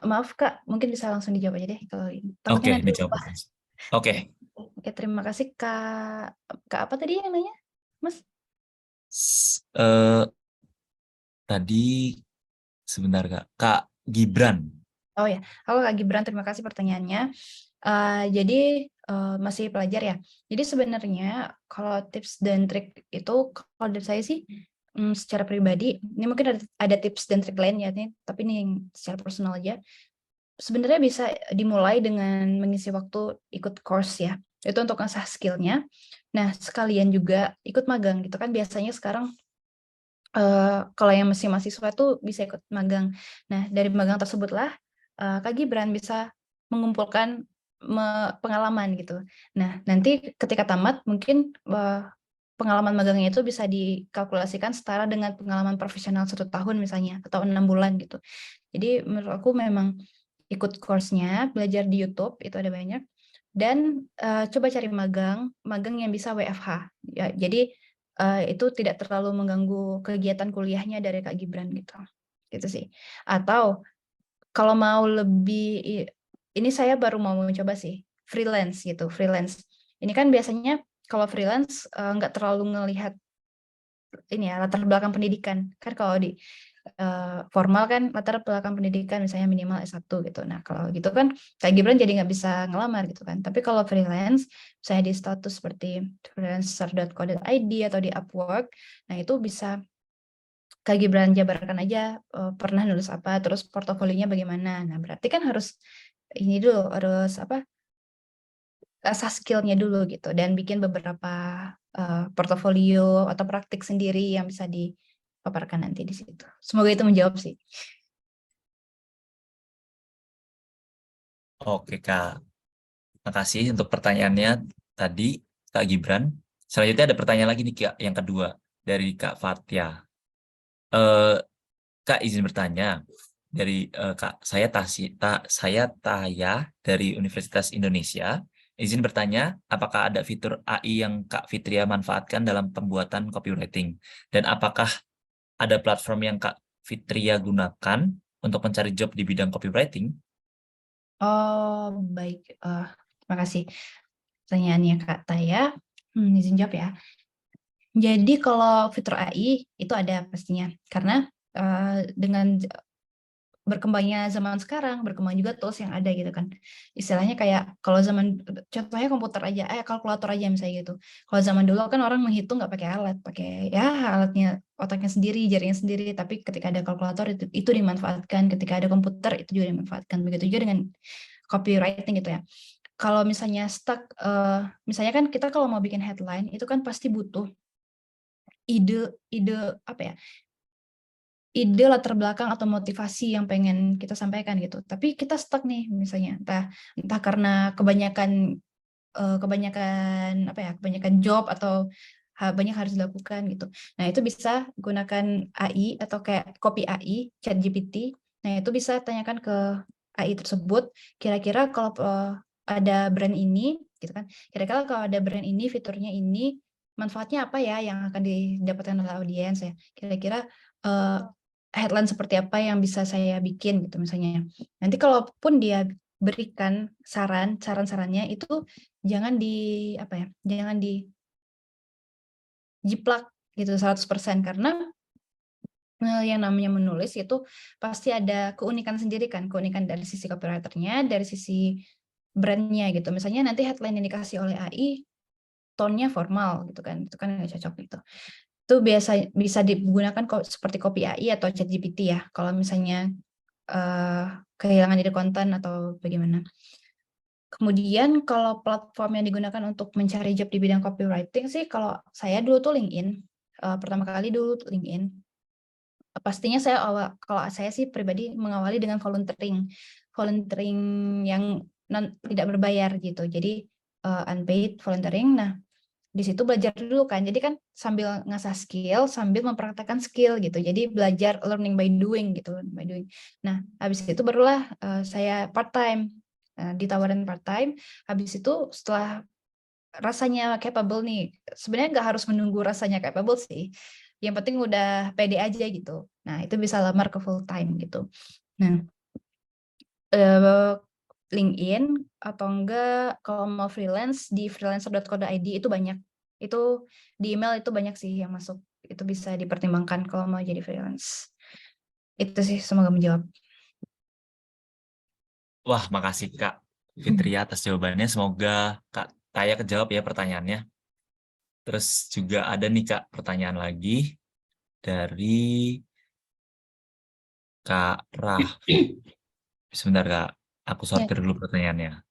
maaf Kak, mungkin bisa langsung dijawab aja deh kalau ini. Oke, Takutnya nanti dijawab. lupa. Oke. Oke, terima kasih Kak apa tadi yang nanya, Mas? Eh, tadi sebentar Kak. Kak Gibran. Oh ya, halo Kak Gibran, terima kasih pertanyaannya. Jadi masih pelajar ya. Jadi sebenarnya kalau tips dan trik itu kalau dari saya sih secara pribadi, ini mungkin ada tips dan trik lain ya, tapi ini yang secara personal aja. Sebenarnya bisa dimulai dengan mengisi waktu ikut course ya. Itu untuk ngasah skillnya. Nah, sekalian juga ikut magang gitu kan. Biasanya sekarang kalau yang masih mahasiswa tuh bisa ikut magang. Nah, dari magang tersebutlah Kak Gibran bisa mengumpulkan pengalaman gitu. Nah, nanti ketika tamat mungkin pengalaman magangnya itu bisa dikalkulasikan setara dengan pengalaman profesional 1 tahun misalnya atau 6 bulan gitu. Jadi menurut aku memang ikut course-nya, belajar di YouTube itu ada banyak, dan coba cari magang yang bisa WFH. Ya, jadi itu tidak terlalu mengganggu kegiatan kuliahnya dari Kak Gibran gitu sih. Atau kalau mau lebih, ini saya baru mau mencoba sih freelance gitu, freelance. Ini kan biasanya kalau freelance nggak terlalu ngelihat ini ya latar belakang pendidikan. Kan kalau di formal kan latar belakang pendidikan misalnya minimal S1 gitu. Nah, kalau gitu kan Kak Gibran jadi nggak bisa ngelamar gitu kan. Tapi kalau freelance, saya di status seperti freelancer.co.id atau di Upwork, nah itu bisa Kak Gibran jabarkan aja pernah nulis apa, terus portofolionya bagaimana. Nah, berarti kan harus ini dulu, harus apa? Asah skill-nya dulu gitu dan bikin beberapa portofolio atau praktik sendiri yang bisa dipaparkan nanti di situ. Semoga itu menjawab sih. Oke Kak. Makasih untuk pertanyaannya tadi Kak Gibran. Selanjutnya ada pertanyaan lagi nih Kak, yang kedua dari Kak Fatia. Kak izin bertanya dari Kak saya Taya dari Universitas Indonesia. Izin bertanya, apakah ada fitur AI yang Kak Fitria manfaatkan dalam pembuatan copywriting? Dan apakah ada platform yang Kak Fitria gunakan untuk mencari job di bidang copywriting? Oh, baik. Terima kasih pertanyaannya Kak Taya. Izin jawab ya. Jadi kalau fitur AI itu ada pastinya. Karena dengan berkembangnya zaman sekarang, berkembang juga tools yang ada gitu kan. Istilahnya kayak kalau contohnya komputer aja, kalkulator aja misalnya gitu. Kalau zaman dulu kan orang menghitung nggak pakai alat, pakai ya alatnya, otaknya sendiri, jarinya sendiri. Tapi ketika ada kalkulator itu dimanfaatkan, ketika ada komputer itu juga dimanfaatkan. Begitu juga dengan copywriting gitu ya. Kalau misalnya stuck, misalnya kan kita kalau mau bikin headline itu kan pasti butuh ide apa ya? Ide latar belakang atau motivasi yang pengen kita sampaikan gitu. Tapi kita stuck nih misalnya, entah karena kebanyakan job atau banyak harus dilakukan gitu. Nah, itu bisa gunakan AI atau kayak copy AI, ChatGPT. Nah, itu bisa tanyakan ke AI tersebut, kira-kira kalau ada brand ini gitu kan. Kira-kira kalau ada brand ini, fiturnya ini, manfaatnya apa ya yang akan didapatkan oleh audiens ya. Kira-kira headline seperti apa yang bisa saya bikin gitu misalnya. Nanti kalaupun dia berikan saran-sarannya itu jangan jangan dijiplak gitu 100% karena yang namanya menulis itu pasti ada keunikan sendiri kan, keunikan dari sisi copywriter-nya, dari sisi brandnya gitu. Misalnya nanti headline yang dikasih oleh AI tone-nya formal gitu kan, itu kan nggak cocok gitu. Itu biasa bisa digunakan seperti copy AI atau ChatGPT ya. Kalau misalnya kehilangan ide konten atau bagaimana. Kemudian kalau platform yang digunakan untuk mencari job di bidang copywriting sih, kalau saya dulu tuh LinkedIn. Pertama kali dulu LinkedIn. Pastinya kalau saya sih pribadi mengawali dengan volunteering yang tidak berbayar gitu. Jadi unpaid volunteering. Nah, di situ belajar dulu kan. Jadi kan sambil ngasah skill, sambil mempraktekkan skill gitu. Jadi belajar learning by doing gitu, by doing. Nah, habis itu barulah saya part time. Ditawarin part time. Habis itu setelah rasanya capable nih, sebenarnya nggak harus menunggu rasanya capable sih. Yang penting udah pede aja gitu. Nah, itu bisa lamar ke full time gitu. Nah, LinkedIn atau enggak kalau mau freelance di freelancer.co.id itu banyak. Itu di email itu banyak sih yang masuk. Itu bisa dipertimbangkan kalau mau jadi freelance. Itu sih, semoga menjawab. Wah, makasih Kak Fitri atas jawabannya. Semoga Kak Taya kejawab ya pertanyaannya. Terus juga ada nih Kak pertanyaan lagi dari Kak Raffi. Sebentar Kak, aku Ya. sortir dulu pertanyaannya.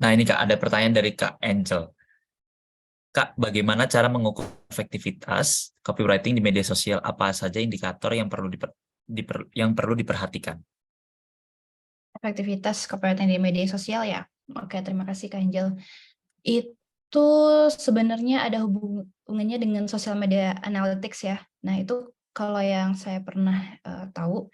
Nah ini Kak, ada pertanyaan dari Kak Angel. Kak, bagaimana cara mengukur efektivitas copywriting di media sosial? Apa saja indikator yang perlu diperhatikan? Efektivitas copywriting di media sosial ya. Oke, terima kasih Kak Angel. Itu sebenarnya ada hubungannya dengan social media analytics ya. Nah, itu kalau yang saya pernah tahu,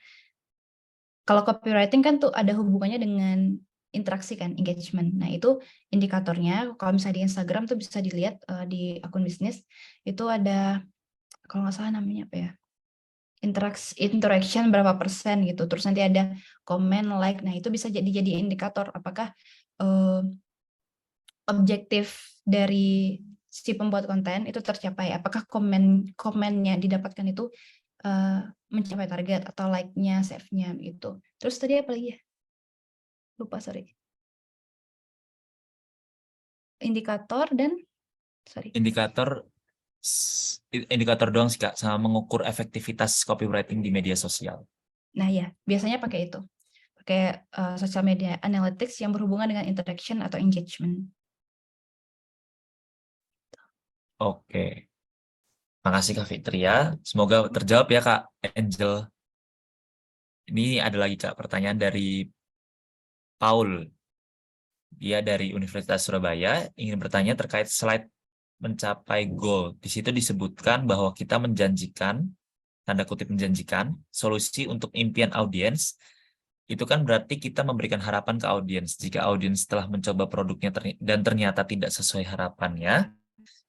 kalau copywriting kan tuh ada hubungannya dengan interaksi kan, engagement. Nah, itu indikatornya, kalau misalnya di Instagram tuh bisa dilihat di akun bisnis, itu ada, kalau nggak salah namanya apa ya, interaction berapa persen gitu. Terus nanti ada komen, like. Nah, itu bisa jadi indikator apakah objektif dari si pembuat konten itu tercapai. Apakah komennya didapatkan itu mencapai target atau like-nya, save-nya gitu. Terus tadi apa lagi ya? Lupa, sorry. Indikator dan sorry. Indikator doang sih Kak, sama mengukur efektivitas copywriting di media sosial. Nah ya, biasanya pakai itu. Pakai social media analytics yang berhubungan dengan interaction atau engagement. Oke, makasih Kak Fitria. Semoga terjawab ya Kak Angel. Ini ada lagi Kak pertanyaan dari Paul. Dia dari Universitas Surabaya ingin bertanya terkait slide mencapai goal. Di situ disebutkan bahwa kita menjanjikan, tanda kutip menjanjikan, solusi untuk impian audiens. Itu kan berarti kita memberikan harapan ke audiens. Jika audiens telah mencoba produknya dan ternyata tidak sesuai harapannya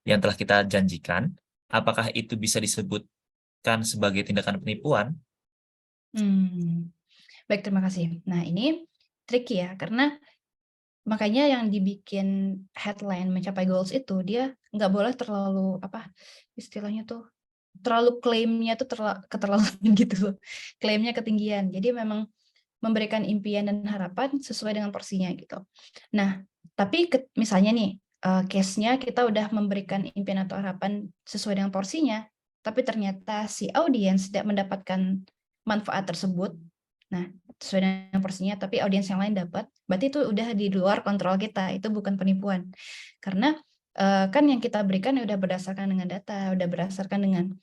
yang telah kita janjikan, apakah itu bisa disebutkan sebagai tindakan penipuan? Baik, terima kasih. Nah, ini tricky ya, karena makanya yang dibikin headline mencapai goals itu dia nggak boleh terlalu apa istilahnya tuh terlalu klaimnya tuh keterlaluan gitu loh, klaimnya ketinggian. Jadi memang memberikan impian dan harapan sesuai dengan porsinya gitu. Nah, tapi misalnya nih case-nya kita udah memberikan impian atau harapan sesuai dengan porsinya, tapi ternyata si audiens tidak mendapatkan manfaat tersebut. Nah, sesuai dengan porsinya, tapi audiens yang lain dapat, berarti itu udah di luar kontrol kita, itu bukan penipuan. Karena kan yang kita berikan udah berdasarkan dengan data, udah berdasarkan dengan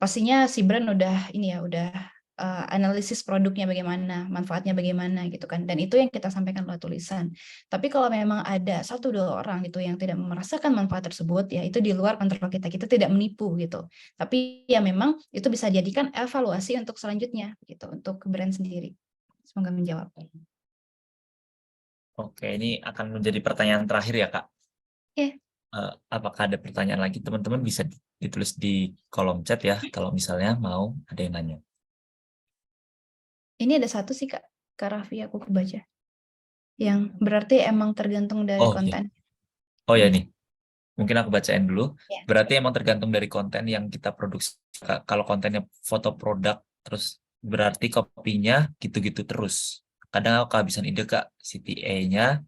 pastinya si brand udah ini ya, udah analisis produknya bagaimana, manfaatnya bagaimana gitu kan. Dan itu yang kita sampaikan lewat tulisan. Tapi kalau memang ada 1-2 orang gitu yang tidak merasakan manfaat tersebut, ya itu di luar kontrol kita. Kita tidak menipu gitu. Tapi ya memang itu bisa jadikan evaluasi untuk selanjutnya gitu, untuk brand sendiri. Semoga menjawab. Oke, ini akan menjadi pertanyaan terakhir ya Kak. Oke. Apakah ada pertanyaan lagi? Teman-teman bisa ditulis di kolom chat ya, kalau misalnya mau ada yang nanya. Ini ada satu sih Kak Raffi, aku kebaca. Yang berarti emang tergantung dari Oh iya. konten. Oh ya nih. Mungkin aku bacain dulu. Ya. Berarti emang tergantung dari konten yang kita produksi. Kalau kontennya foto produk, terus berarti kopinya gitu-gitu terus. Kadang aku kehabisan ide, Kak. CTA-nya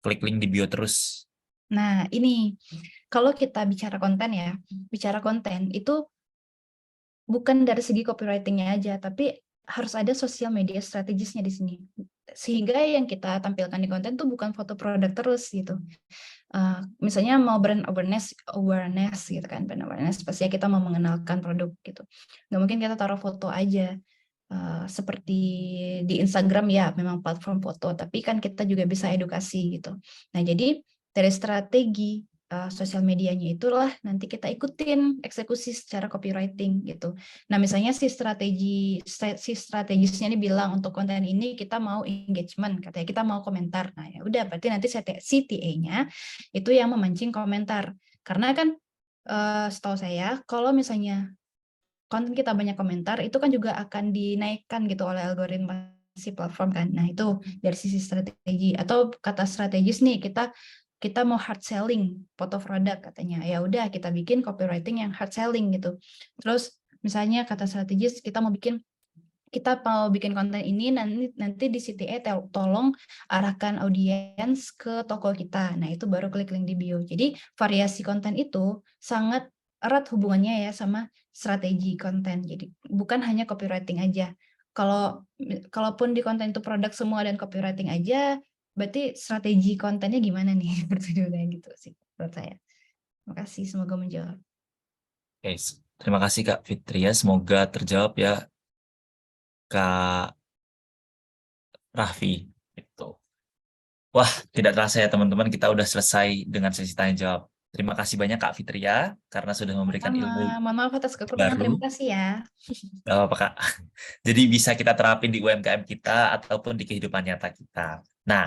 klik link di bio terus. Nah, ini kalau kita bicara konten itu bukan dari segi copywriting-nya aja, tapi harus ada sosial media strategisnya di sini. Sehingga yang kita tampilkan di konten tuh bukan foto produk terus gitu. Misalnya mau brand awareness gitu kan, brand awareness pasti kita mau mengenalkan produk gitu. Nggak mungkin kita taruh foto aja. Seperti di Instagram ya memang platform foto, tapi kan kita juga bisa edukasi gitu. Nah, jadi dari strategi sosial medianya itulah nanti kita ikutin eksekusi secara copywriting gitu. Nah, misalnya si strategisnya ini bilang untuk konten ini kita mau engagement, katanya kita mau komentar. Nah, ya udah berarti nanti CTA-nya itu yang memancing komentar. Karena kan setahu saya kalau misalnya konten kita banyak komentar, itu kan juga akan dinaikkan gitu oleh algoritma si platform kan. Nah, itu dari sisi strategi. Atau kata strategis nih, kita mau hard selling foto produk katanya. Ya udah kita bikin copywriting yang hard selling gitu. Terus misalnya kata strategis kita mau bikin konten ini nanti di CTA tolong arahkan audiens ke toko kita. Nah, itu baru klik link di bio. Jadi variasi konten itu sangat erat hubungannya ya sama strategi konten. Jadi bukan hanya copywriting aja. Kalaupun di konten itu produk semua dan copywriting aja, berarti strategi kontennya gimana nih? Pertanyaannya gitu sih menurut saya. Terima kasih, semoga menjawab. Oke, terima kasih Kak Fitria. Semoga terjawab ya Kak Raffi. Gitu. Wah, tidak terasa ya teman-teman, kita udah selesai dengan sesi tanya jawab. Terima kasih banyak Kak Fitria karena sudah memberikan ilmu Mohon maaf atas kekurangan. Terima baru. kasih ya. Gak apa-apa Kak. Jadi bisa kita terapin di UMKM kita ataupun di kehidupan nyata kita.